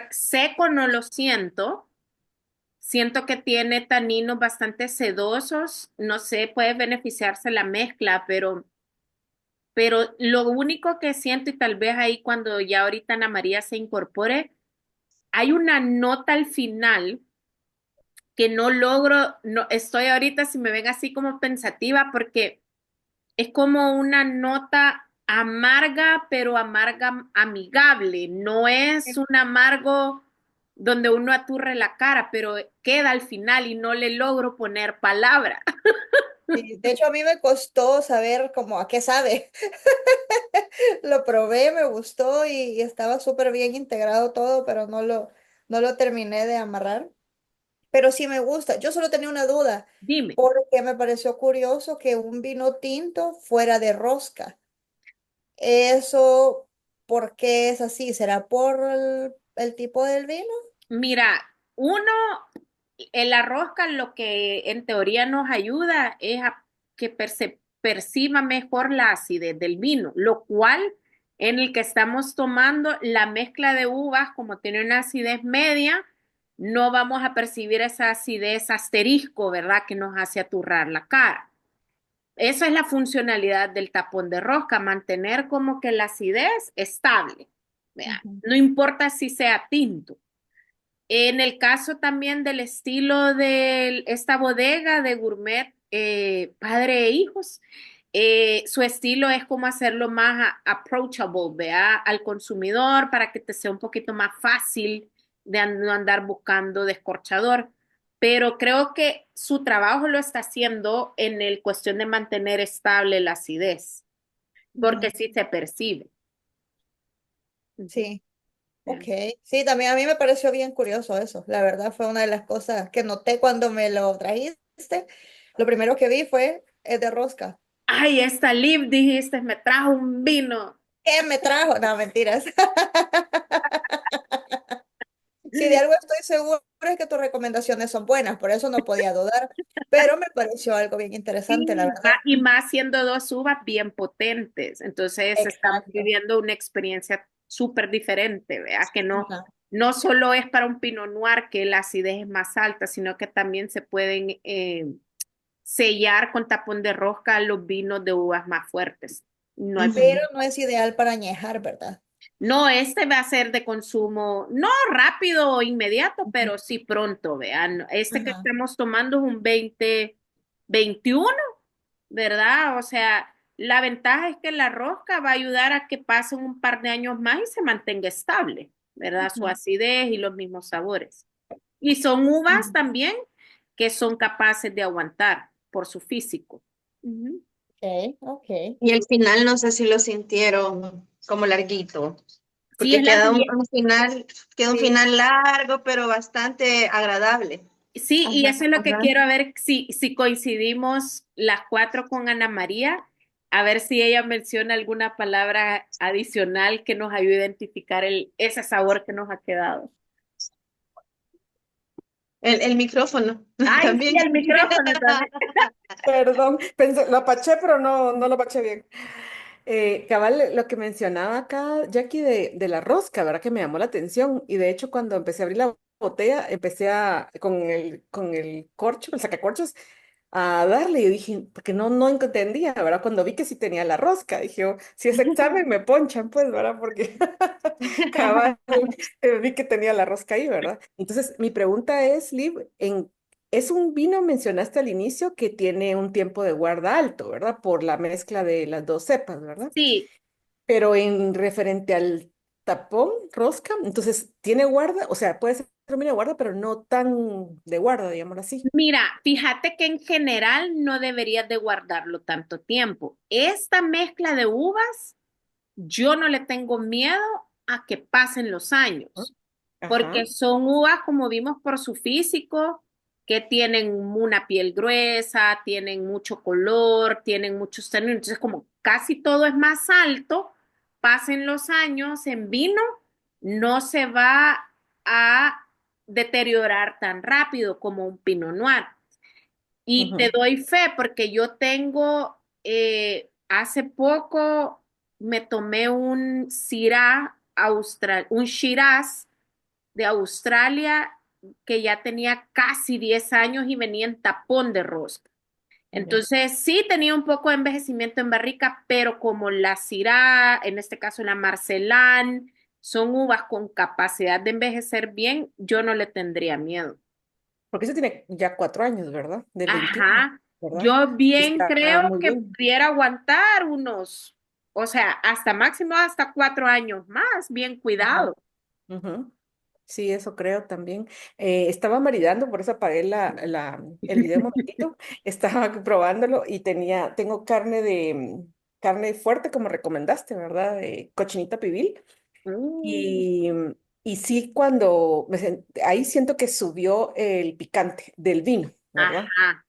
seco no lo siento. Siento que tiene taninos bastante sedosos. No sé, puede beneficiarse la mezcla, pero lo único que siento, y tal vez ahí cuando ya ahorita Ana María se incorpore, hay una nota al final que no logro, no, estoy ahorita si me ven así como pensativa porque es como una nota amarga, pero amarga amigable. No es un amargo donde uno aturre la cara, pero queda al final y no le logro poner palabra. Sí, de hecho, a mí me costó saber como a qué sabe. Lo probé, me gustó y estaba súper bien integrado todo, pero no lo terminé de amarrar. Pero sí me gusta. Yo solo tenía una duda, Dime. porque me pareció curioso que un vino tinto fuera de rosca. Eso, ¿por qué es así? ¿Será por el tipo del vino? Mira, uno, en la rosca lo que en teoría nos ayuda es a que perciba mejor la acidez del vino, lo cual en el que estamos tomando la mezcla de uvas, como tiene una acidez media, no vamos a percibir esa acidez asterisco, ¿verdad? Que nos hace aturrar la cara. Esa es la funcionalidad del tapón de rosca, mantener como que la acidez estable. Vea, Ujú. no importa si sea tinto. En el caso también del estilo de esta bodega de gourmet, padre e hijos, su estilo es como hacerlo más approachable, ¿vea? Al consumidor para que te sea un poquito más fácil de no andar buscando descorchador. Pero creo que su trabajo lo está haciendo en el cuestión de mantener estable la acidez, porque Mm, sí se percibe. Ujú. sí, ok. Sí, también a mí me pareció bien curioso eso. La verdad fue una de las cosas que noté cuando me lo trajiste. Lo primero que vi fue, es de rosca. Ay, esta Liv, dijiste, me trajo un vino. ¿Qué me trajo? No, mentiras. Si de algo estoy segura es que tus recomendaciones son buenas, por eso no podía dudar, pero me pareció algo bien interesante, la Sí, verdad. y más siendo dos uvas bien potentes. Entonces estamos Exacto. viviendo una experiencia súper diferente, vea que no, Ajá. no solo es para un Pinot Noir que la acidez es más alta, sino que también se pueden sellar con tapón de rosca los vinos de uvas más fuertes. No hay Pero Ujú. no es ideal para añejar, ¿verdad? No, este va a ser de consumo, no rápido o inmediato, Ujú. pero sí pronto, vean. Este que Ajá. estamos tomando es un 2021, ¿verdad? O sea, la ventaja es que la rosca va a ayudar a que pasen un par de años más y se mantenga estable, ¿verdad? Su Ujú. acidez y los mismos sabores. Y son uvas Ujú. también que son capaces de aguantar por su físico. Ujú. Ok, ok. Y el final no sé si lo sintieron como larguito, Sí, es porque largo. queda un Sí. final largo, pero bastante agradable. Sí, y Ajá. eso es lo que Ajá. quiero a ver si coincidimos las cuatro con Ana María, a ver si ella menciona alguna palabra adicional que nos ayude a identificar ese sabor que nos ha quedado. El micrófono Ay, sí, también. el micrófono también. Perdón, pensé, lo apaché, pero no lo apaché bien. Cabal, lo que mencionaba acá, Jackie, de la rosca, ¿verdad? Que me llamó la atención. Y de hecho, cuando empecé a abrir la botella, empecé con el corcho, el sacacorchos, a darle. Y dije, porque no entendía, ¿verdad? Cuando vi que sí tenía la rosca, dije, "Oh, si es examen, me ponchan, pues, ¿verdad? Porque cabal, vi que tenía la rosca ahí, ¿verdad? Entonces, mi pregunta es, Liv, es un vino, mencionaste al inicio, que tiene un tiempo de guarda alto, ¿verdad? Por la mezcla de las dos cepas, ¿verdad? Sí, Pero en referente al tapón, rosca, entonces tiene guarda, o sea, puede ser un vino de guarda, pero no tan de guarda, digámoslo así. mira, fíjate que en general no deberías de guardarlo tanto tiempo. Esta mezcla de uvas, yo no le tengo miedo a que pasen los ¿No? años. Ajá, Porque son uvas, como vimos por su físico, que tienen una piel gruesa, tienen mucho color, tienen muchos términos, entonces como casi todo es más alto, pasen los años en vino, no se va a deteriorar tan rápido como un Pinot Noir. Y te ujú, doy fe porque yo tengo, hace poco me tomé un un Shiraz de Australia que ya tenía casi 10 años y venía en tapón de rosca. ya. Entonces, sí tenía un poco de envejecimiento en barrica, pero como la Syrah, en este caso la Marcelán, son uvas con capacidad de envejecer bien, yo no le tendría miedo. Porque eso tiene ya 4 años, ¿verdad? Del 21, Ajá, ¿verdad? yo bien Está creo muy que bien. pudiera aguantar unos, o sea, hasta máximo hasta 4 años más, bien Ujú, cuidado. ujú. Sí, eso creo también. Estaba maridando, por eso apagué el video un momentito. Estaba probándolo y tengo carne fuerte, como recomendaste, ¿verdad? De cochinita pibil. Mm, Y, y sí, ahí siento que subió el picante del vino, ¿verdad? ajá.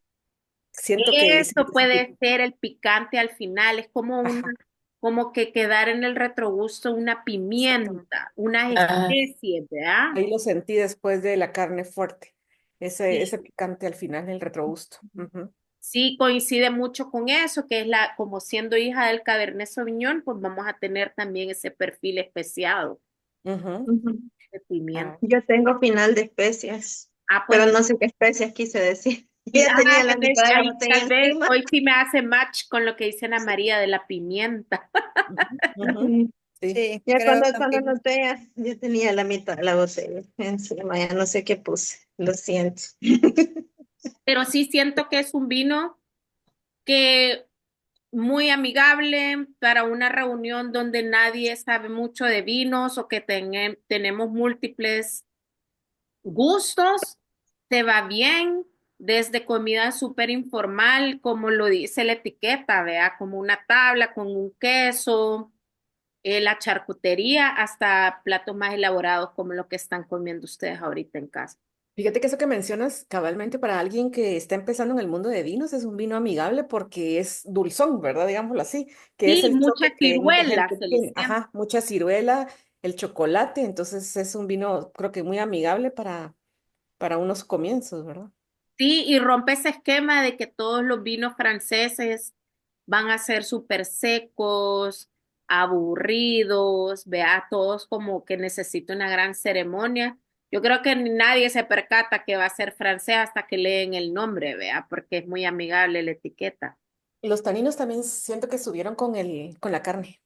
Siento que sí, Eso sí, puede sí. ser el picante al final, es como Ajá, como que quedar en el retrogusto una exactamente. pimienta, unas Ah, especies, ¿verdad? ahí lo sentí después de la carne fuerte. Sí. Ese picante al final, el retrogusto. Ujú, Sí, coincide mucho con eso, que es como siendo hija del Cabernet Sauvignon, pues vamos a tener también ese perfil especiado ujú. Ujú. de pimienta. Ah, Yo tengo final de especias, Ah, pues, pero no sé qué especias quise decir. Yo ya tenía la mitad de la ahí botella tal vez encima. hoy sí me hace match con lo que dice Ana María de la pimienta. ujú, ujú. Ujú. Sí. Sí, Ya creo cuando también. noté, ya tenía la mitad de la botella encima, ya no sé qué puse, lo siento. Pero sí siento que es un vino que muy amigable para una reunión donde nadie sabe mucho de vinos o que tenemos múltiples gustos, te va bien, desde comida súper informal, como lo dice la etiqueta, vea, como una tabla con un queso, la charcutería, hasta platos más elaborados como lo que están comiendo ustedes ahorita en casa. Fíjate que eso que mencionas cabalmente para alguien que está empezando en el mundo de vinos es un vino amigable porque es dulzón, ¿verdad? Digámoslo así, que es Sí, el muchas choque que mucha ciruelas gente se le tiene. siente. Ajá, mucha ciruela, el chocolate, entonces es un vino creo que muy amigable para unos comienzos, ¿verdad? Sí, y rompe ese esquema de que todos los vinos franceses van a ser súper secos, aburridos, vea, todos como que necesita una gran ceremonia. Yo creo que nadie se percata que va a ser francés hasta que leen el nombre, vea, porque es muy amigable la etiqueta. Y los taninos también siento que subieron con la carne.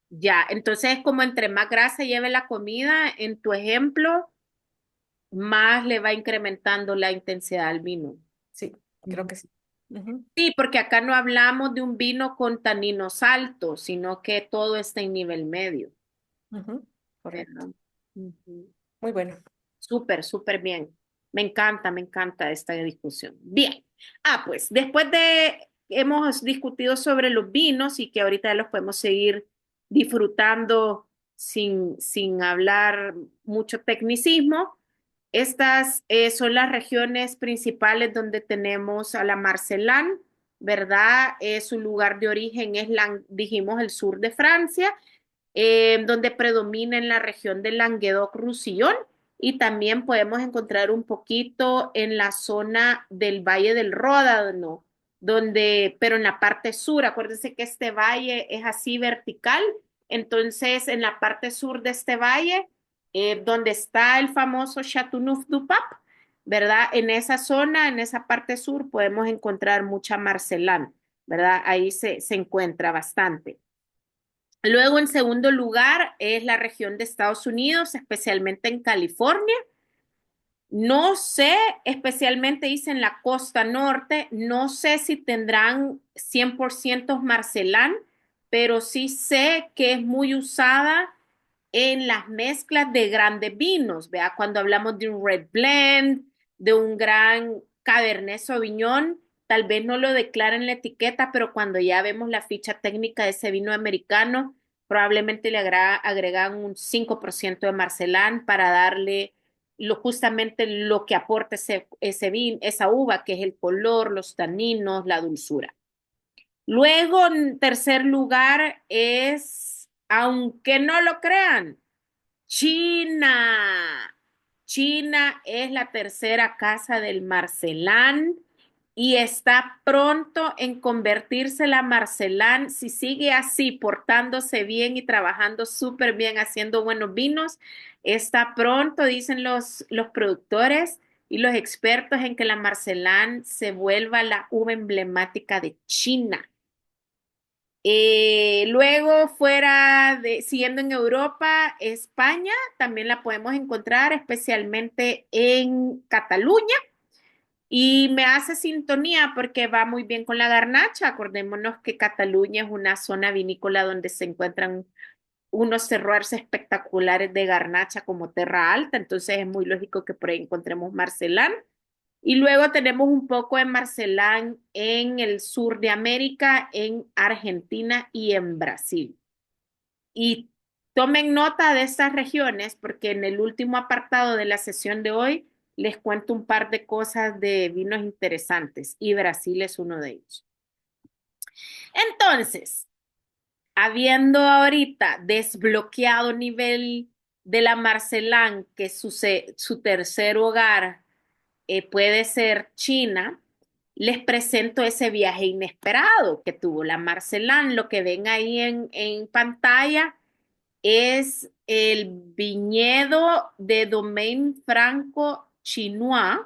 Ya, entonces como entre más grasa lleve la comida, en tu ejemplo, más le va incrementando la intensidad al vino. Sí, creo que sí. Ujú, Sí, porque acá no hablamos de un vino con taninos altos, sino que todo está en nivel medio. ujú, correcto. ¿Verdad? Ujú. Muy bueno. Súper, súper bien. Me encanta esta discusión. Bien. Ah, pues después de hemos discutido sobre los vinos y que ahorita los podemos seguir disfrutando sin hablar mucho tecnicismo. Estas son las regiones principales donde tenemos a la Marcelán, ¿verdad? Su lugar de origen es, dijimos, el sur de Francia, donde predomina en la región del Languedoc-Roussillon y también podemos encontrar un poquito en la zona del Valle del Ródano, pero en la parte sur, acuérdense que este valle es así vertical, entonces en la parte sur de este valle, donde está el famoso Châteauneuf-du-Pape, ¿verdad? En esa zona, en esa parte sur, podemos encontrar mucha marcelán, ¿verdad? Ahí se encuentra bastante. Luego, en segundo lugar, es la región de Estados Unidos, especialmente en California. No sé, especialmente dice en la costa norte, no sé si tendrán 100% Marcelán, pero sí sé que es muy usada en las mezclas de grandes vinos. Vea, cuando hablamos de un Red Blend, de un gran Cabernet Sauvignon, tal vez no lo declara en la etiqueta, pero cuando ya vemos la ficha técnica de ese vino americano, probablemente le agregan un 5% de Marcelán para darle justamente lo que aporta ese vino, esa uva, que es el color, los taninos, la dulzura. Luego, en tercer lugar, es, aunque no lo crean, China. China es la tercera casa del Marcelán y está pronto en convertirse la Marcelán. Si sigue así, portándose bien y trabajando súper bien, haciendo buenos vinos, está pronto, dicen los productores y los expertos, en que la Marcelán se vuelva la uva emblemática de China. Luego, siguiendo en Europa, España, también la podemos encontrar, especialmente en Cataluña, y me hace sintonía porque va muy bien con la garnacha. Acordémonos que Cataluña es una zona vinícola donde se encuentran unos terroirs espectaculares de garnacha como Terra Alta, entonces es muy lógico que por ahí encontremos marcelán. Y luego tenemos un poco de marcelán en el sur de América, en Argentina y en Brasil. Y tomen nota de estas regiones porque en el último apartado de la sesión de hoy les cuento un par de cosas de vinos interesantes y Brasil es uno de ellos. Entonces, habiendo ahorita desbloqueado nivel de la Marcelán, que su tercer hogar puede ser China, les presento ese viaje inesperado que tuvo la Marcelán. Lo que ven ahí en pantalla es el viñedo de Domaine Franco Chinois.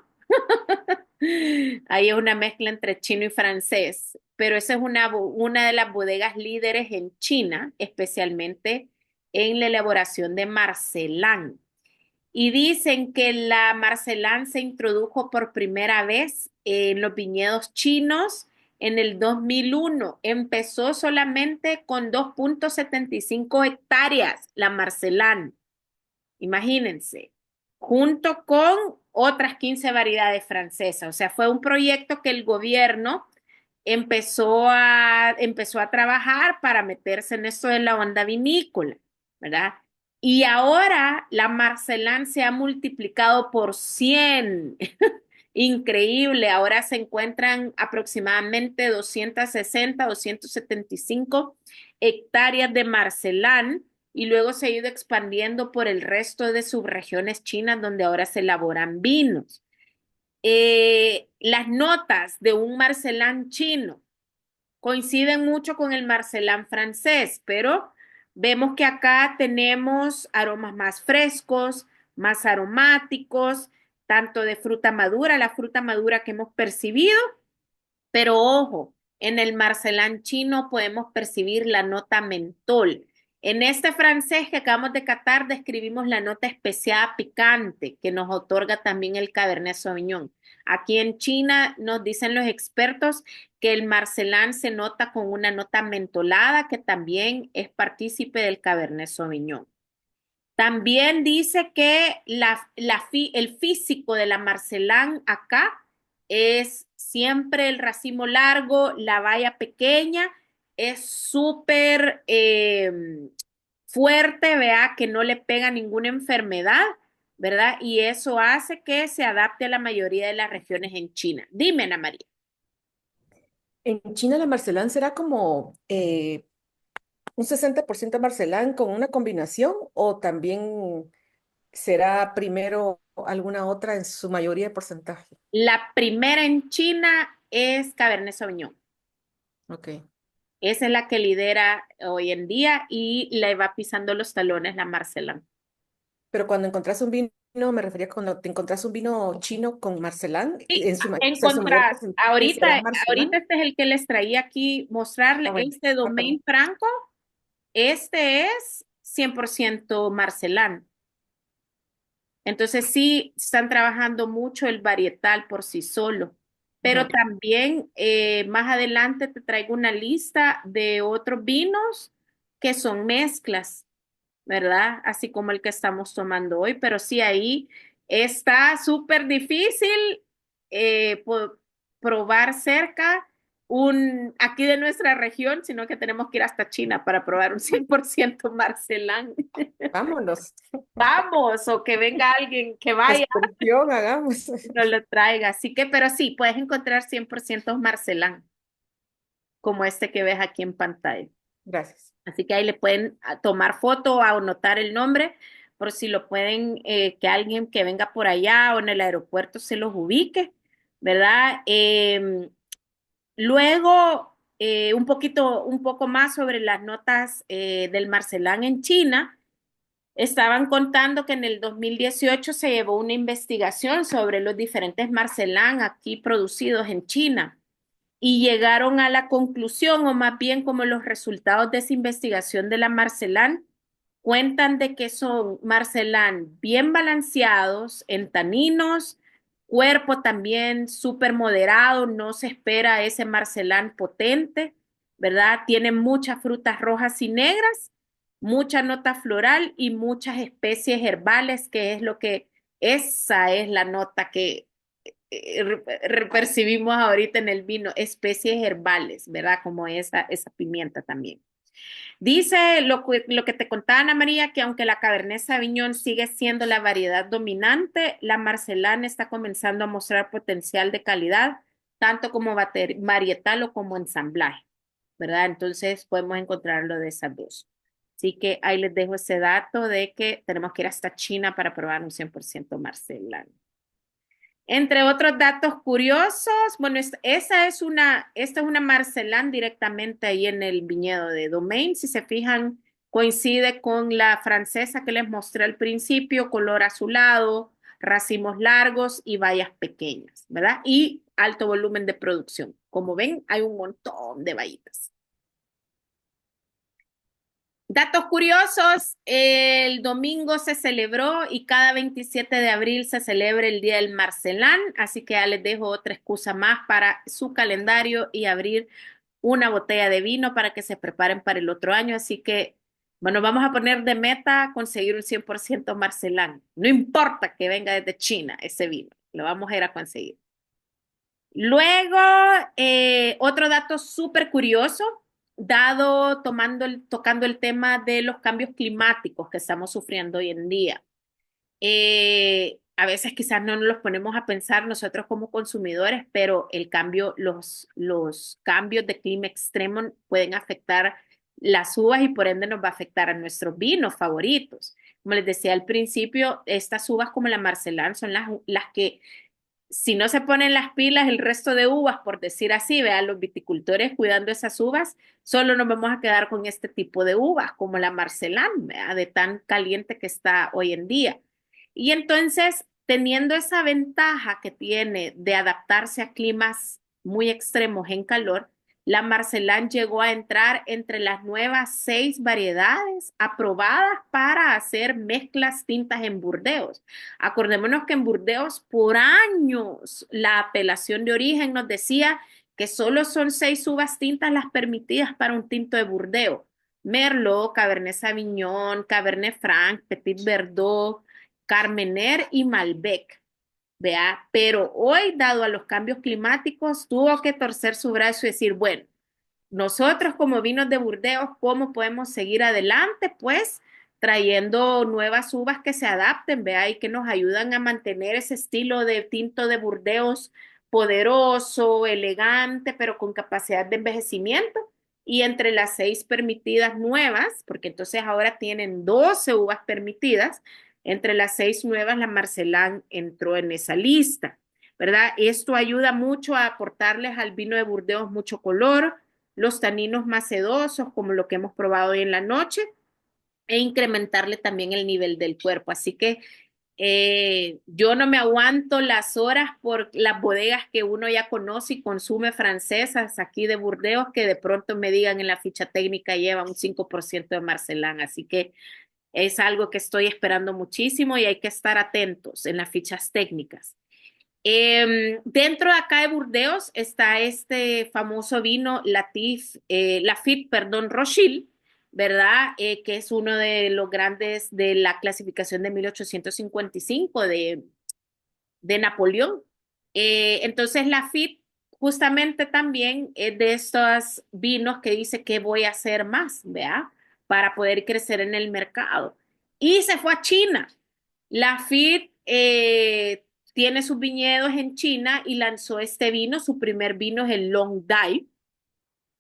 Ahí es una mezcla entre chino y francés, pero esa es una de las bodegas líderes en China, especialmente en la elaboración de Marcelán. Y dicen que la Marcelán se introdujo por primera vez en los viñedos chinos en el 2001. Empezó solamente con 2,75 hectáreas la Marcelán. Imagínense, junto con otras 15 variedades francesas. O sea, fue un proyecto que el gobierno empezó a trabajar para meterse en esto de la onda vinícola, ¿verdad? Y ahora la Marcelán se ha multiplicado por 100. Increíble, ahora se encuentran aproximadamente 260, 275 hectáreas de Marcelán y luego se ha ido expandiendo por el resto de subregiones chinas donde ahora se elaboran vinos. Las notas de un Marcelán chino coinciden mucho con el Marcelán francés, pero vemos que acá tenemos aromas más frescos, más aromáticos, tanto de fruta madura, la fruta madura que hemos percibido, pero ojo, en el Marcelán chino podemos percibir la nota mentol. En este francés que acabamos de catar, describimos la nota especiada picante que nos otorga también el Cabernet Sauvignon. Aquí en China nos dicen los expertos que el Marcelán se nota con una nota mentolada que también es partícipe del Cabernet Sauvignon. También dice que el físico de la Marcelán acá es siempre el racimo largo, la baya pequeña, es súper fuerte, vea, que no le pega ninguna enfermedad, ¿verdad? Y eso hace que se adapte a la mayoría de las regiones en China. Dime, Ana María. En China la Marcelán será como un 60% Marcelán con una combinación o también será primero alguna otra en su mayoría de porcentaje. La primera en China es Cabernet Sauvignon. Ok. Esa es la que lidera hoy en día y le va pisando los talones la Marcelán. Pero cuando encontrás un vino, me refería cuando te encontrás un vino chino con Marcelán, Sí, en o sea, su mayor encontrás. porcentaje será Ahorita Marcelán. este es el que les traía aquí mostrarle. Ah, bueno. Este Ah, perdón. Domaine Franco, este es 100% Marcelán. Entonces sí, están trabajando mucho el varietal por sí solo. Pero Ujú. también más adelante te traigo una lista de otros vinos que son mezclas, ¿verdad? Así como el que estamos tomando hoy, pero sí ahí está súper difícil eh, po- probar cerca aquí de nuestra región, sino que tenemos que ir hasta China para probar un 100% Marcelán. Vámonos. Vamos, o que venga alguien que vaya Excursión, hagamos. y nos lo traiga. Así que, pero sí, puedes encontrar 100% Marcelán, como este que ves aquí en pantalla. Gracias. Así que ahí le pueden tomar foto o anotar el nombre por si lo pueden, que alguien que venga por allá o en el aeropuerto se los ubique, ¿verdad? Luego, un poco más sobre las notas del Marcelán en China. Estaban contando que en el 2018 se llevó una investigación sobre los diferentes Marcelán aquí producidos en China y llegaron a la conclusión, o más bien como los resultados de esa investigación de la Marcelán, cuentan de que son Marcelán bien balanceados en taninos, cuerpo también súper moderado, no se espera ese Marcelán potente, ¿verdad? Tienen muchas frutas rojas y negras mucha nota floral y muchas especies herbales, que es lo que, esa es la nota que percibimos ahorita en el vino, especies herbales, ¿verdad? Como esa pimienta también. Dice lo que te contaba Ana María, que aunque la Cabernet Sauvignon sigue siendo la variedad dominante, la Marcelán está comenzando a mostrar potencial de calidad, tanto como varietal o como ensamblaje, ¿verdad? Entonces podemos encontrarlo de esas dos. Así que ahí les dejo ese dato de que tenemos que ir hasta China para probar un 100% Marcelán. Entre otros datos curiosos, bueno, esta es una Marcelán directamente ahí en el viñedo de Domaine. Si se fijan, coincide con la francesa que les mostré al principio, color azulado, racimos largos y bayas pequeñas, ¿verdad? Y alto volumen de producción. Como ven, hay un montón de bayitas. Datos curiosos, el domingo se celebró y cada 27 de abril se celebra el Día del Marcelán, así que ya les dejo otra excusa más para su calendario y abrir una botella de vino para que se preparen para el otro año. Así que, bueno, vamos a poner de meta conseguir un 100% Marcelán. No importa que venga desde China ese vino, lo vamos a ir a conseguir. Luego, otro dato súper curioso, tocando el tema de los cambios climáticos que estamos sufriendo hoy en día. A veces quizás no nos los ponemos a pensar nosotros como consumidores, pero los cambios de clima extremo pueden afectar las uvas y por ende nos va a afectar a nuestros vinos favoritos. Como les decía al principio, estas uvas como la Marcelán son las que si no se ponen las pilas el resto de uvas, por decir así, vean los viticultores cuidando esas uvas, solo nos vamos a quedar con este tipo de uvas, como la Marcelán, ¿verdad? De tan caliente que está hoy en día. Y entonces, teniendo esa ventaja que tiene de adaptarse a climas muy extremos en calor, la Marcelán llegó a entrar entre las nuevas 6 variedades aprobadas para hacer mezclas tintas en Burdeos. Acordémonos que en Burdeos por años la apelación de origen nos decía que solo son 6 uvas tintas las permitidas para un tinto de Burdeos. Merlot, Cabernet Sauvignon, Cabernet Franc, Petit Verdot, Carmener y Malbec. Vea, pero hoy, dado a los cambios climáticos, tuvo que torcer su brazo y decir, bueno, nosotros como vinos de Burdeos, ¿cómo podemos seguir adelante? Pues trayendo nuevas uvas que se adapten, vea, y que nos ayudan a mantener ese estilo de tinto de Burdeos poderoso, elegante, pero con capacidad de envejecimiento. Y entre las 6 permitidas nuevas, porque entonces ahora tienen 12 uvas permitidas, entre las 6 nuevas, la Marcelán entró en esa lista, ¿verdad? Esto ayuda mucho a aportarles al vino de Burdeos mucho color, los taninos más sedosos, como lo que hemos probado hoy en la noche, e incrementarle también el nivel del cuerpo. Así que yo no me aguanto las horas por las bodegas que uno ya conoce y consume francesas aquí de Burdeos, que de pronto me digan en la ficha técnica lleva un 5% de Marcelán. Así que es algo que estoy esperando muchísimo y hay que estar atentos en las fichas técnicas. Dentro de acá de Burdeos está este famoso vino Lafite, perdón, Rothschild, ¿verdad? Que es uno de los grandes de la clasificación de 1855 de Napoleón. Entonces Lafite justamente también es de estos vinos que dice que voy a hacer más, ¿verdad? Para poder crecer en el mercado. Y se fue a China. Lafite tiene sus viñedos en China y lanzó este vino. Su primer vino es el Long Dai.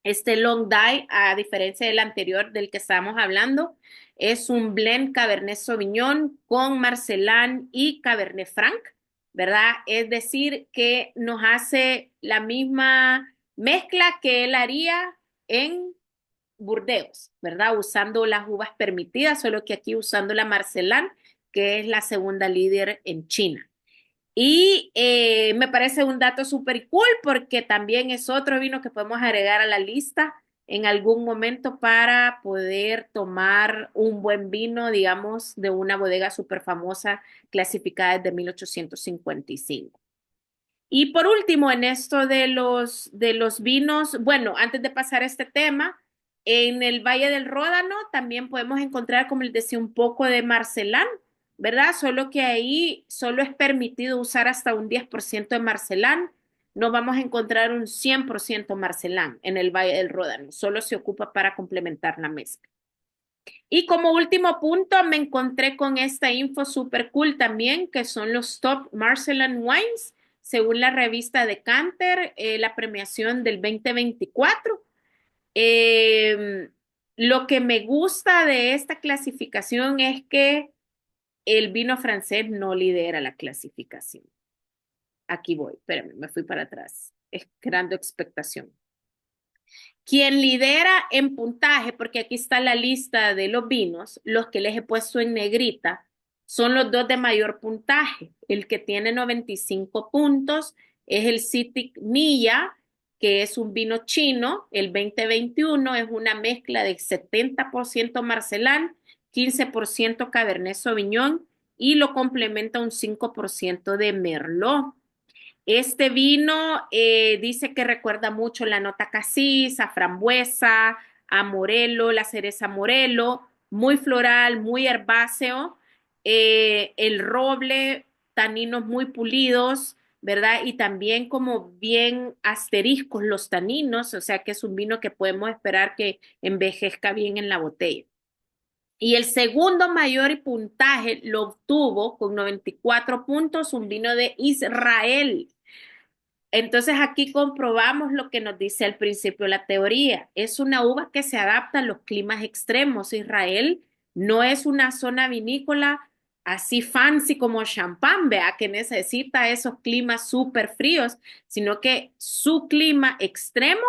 Este Long Dai, a diferencia del anterior del que estábamos hablando, es un blend Cabernet Sauvignon con Marcelán y Cabernet Franc, ¿verdad? Es decir, que nos hace la misma mezcla que él haría en Burdeos, ¿verdad? Usando las uvas permitidas, solo que aquí usando la Marcelán, que es la segunda líder en China. Y me parece un dato súper cool porque también es otro vino que podemos agregar a la lista en algún momento para poder tomar un buen vino, digamos, de una bodega súper famosa clasificada desde 1855. Y por último, en esto de los vinos, bueno, antes de pasar a este tema, En el Valle del Ródano también podemos encontrar, como les decía, un poco de marcelán, ¿verdad? Solo que ahí solo es permitido usar hasta un 10% de marcelán. No vamos a encontrar un 100% marcelán en el Valle del Ródano. Solo se ocupa para complementar la mezcla. Y como último punto, me encontré con esta info super cool también, que son los Top Marcellan Wines, según la revista Decanter, la premiación del 2024. Eh, lo que me gusta de esta clasificación es que el vino francés no lidera la clasificación. Aquí voy, espérame, me fui para atrás. Es creando expectación. Quien lidera en puntaje, porque aquí está la lista de los vinos, los que les he puesto en negrita, son los dos de mayor puntaje. El que tiene 95 puntos es el Citic Milla, que es un vino chino. El 2021 es una mezcla de 70% Marcelán, 15% Cabernet Sauvignon y lo complementa un 5% de Merlot. Este vino dice que recuerda mucho la nota casis, a frambuesa, a morelo, la cereza morelo, muy floral, muy herbáceo, el roble, taninos muy pulidos, ¿verdad? Y también como bien asteriscos los taninos, o sea que es un vino que podemos esperar que envejezca bien en la botella. Y el segundo mayor puntaje lo obtuvo con 94 puntos, un vino de Israel. Entonces aquí comprobamos lo que nos dice al principio la teoría. Es una uva que se adapta a los climas extremos. Israel no es una zona vinícola así fancy como champán, vea, que necesita esos climas súper fríos, sino que su clima extremo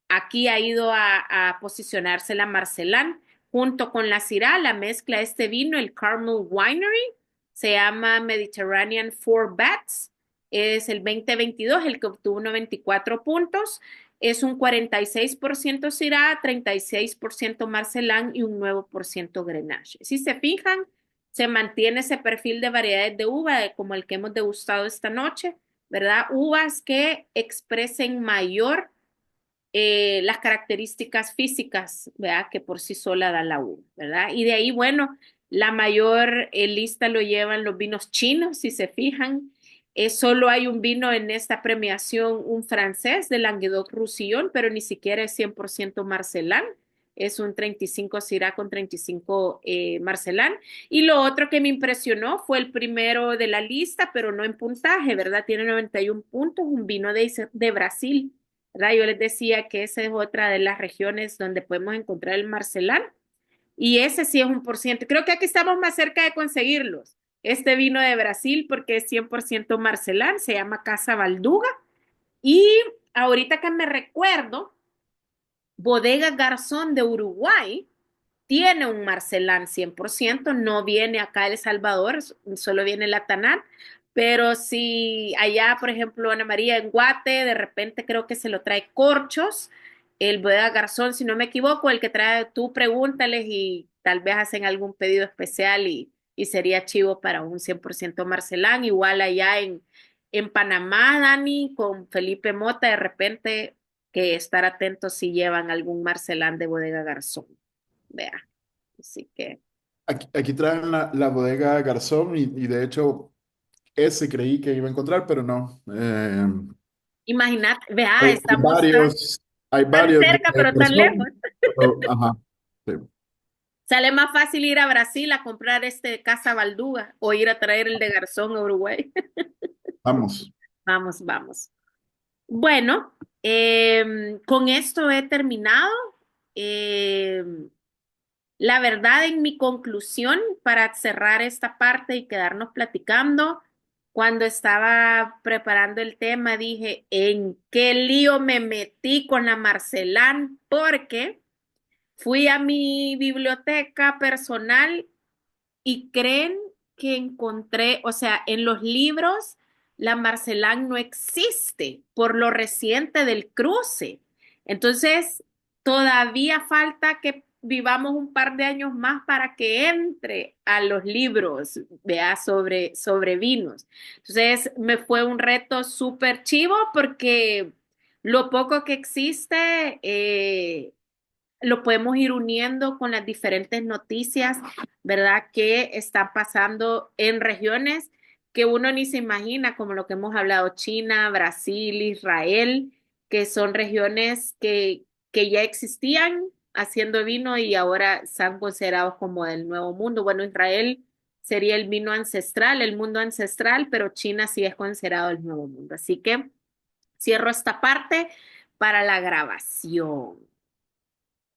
aquí ha ido a posicionarse la Marcelán junto con la Syrah, la mezcla de este vino, el Carmel Winery, se llama Mediterranean Four Bats, es el 2022, el que obtuvo 94 puntos, es un 46% Syrah, 36% Marcelán y un 9% Grenache. Si se fijan, se mantiene ese perfil de variedades de uva como el que hemos degustado esta noche, ¿verdad? Uvas que expresen mayor las características físicas, ¿verdad? Que por sí sola da la uva, ¿verdad? Y de ahí, bueno, la mayor lista lo llevan los vinos chinos, si se fijan. Solo hay un vino en esta premiación, un francés de Languedoc-Roussillon, pero ni siquiera es 100% Marcelán. Es un 35 Syrah con 35 Marcelán. Y lo otro que me impresionó fue el primero de la lista, pero no en puntaje, ¿verdad? Tiene 91 puntos, un vino de Brasil, ¿verdad? Yo les decía que esa es otra de las regiones donde podemos encontrar el Marcelán y ese sí es un por ciento. Creo que aquí estamos más cerca de conseguirlos. Este vino de Brasil porque es 100% Marcelán, se llama Casa Balduga y ahorita que me recuerdo, Bodega Garzón de Uruguay tiene un Marcelán 100%, no viene acá a El Salvador, solo viene la Tanat, pero si allá, por ejemplo, Ana María en Guate, de repente creo que se lo trae Corchos, el Bodega Garzón, si no me equivoco, el que trae, tú pregúntales y tal vez hacen algún pedido especial y sería chivo para un 100% Marcelán, igual allá en Panamá, Dani, con Felipe Mota, de repente que estar atentos si llevan algún Marcelán de Bodega Garzón. Vea, así que Aquí traen la bodega Garzón y de hecho ese creí que iba a encontrar, pero no. imagínate, vea, Hay estamos varios, hay tan varios cerca, de pero tan lejos. Garzón, pero, ajá, sí, Sale más fácil ir a Brasil a comprar este de Casa Balduga o ir a traer el de Garzón a Uruguay. vamos. Vamos, vamos. Bueno, con esto he terminado. Em, La verdad, en mi conclusión, para cerrar esta parte y quedarnos platicando, cuando estaba preparando el tema, dije, ¿en qué lío me metí con la Marcelán? Porque fui a mi biblioteca personal y creen que encontré, o sea, en los libros, la Marcelán no existe por lo reciente del cruce. Entonces, todavía falta que vivamos un par de años más para que entre a los libros, vea, sobre vinos. Entonces, me fue un reto súper chivo porque lo poco que existe, lo podemos ir uniendo con las diferentes noticias, ¿verdad? Que están pasando en regiones que uno ni se imagina, como lo que hemos hablado, China, Brasil, Israel, que son regiones que ya existían haciendo vino y ahora están considerados como del Nuevo Mundo. Bueno, Israel sería el vino ancestral, el mundo ancestral, pero China sí es considerado el Nuevo Mundo. Así que cierro esta parte para la grabación.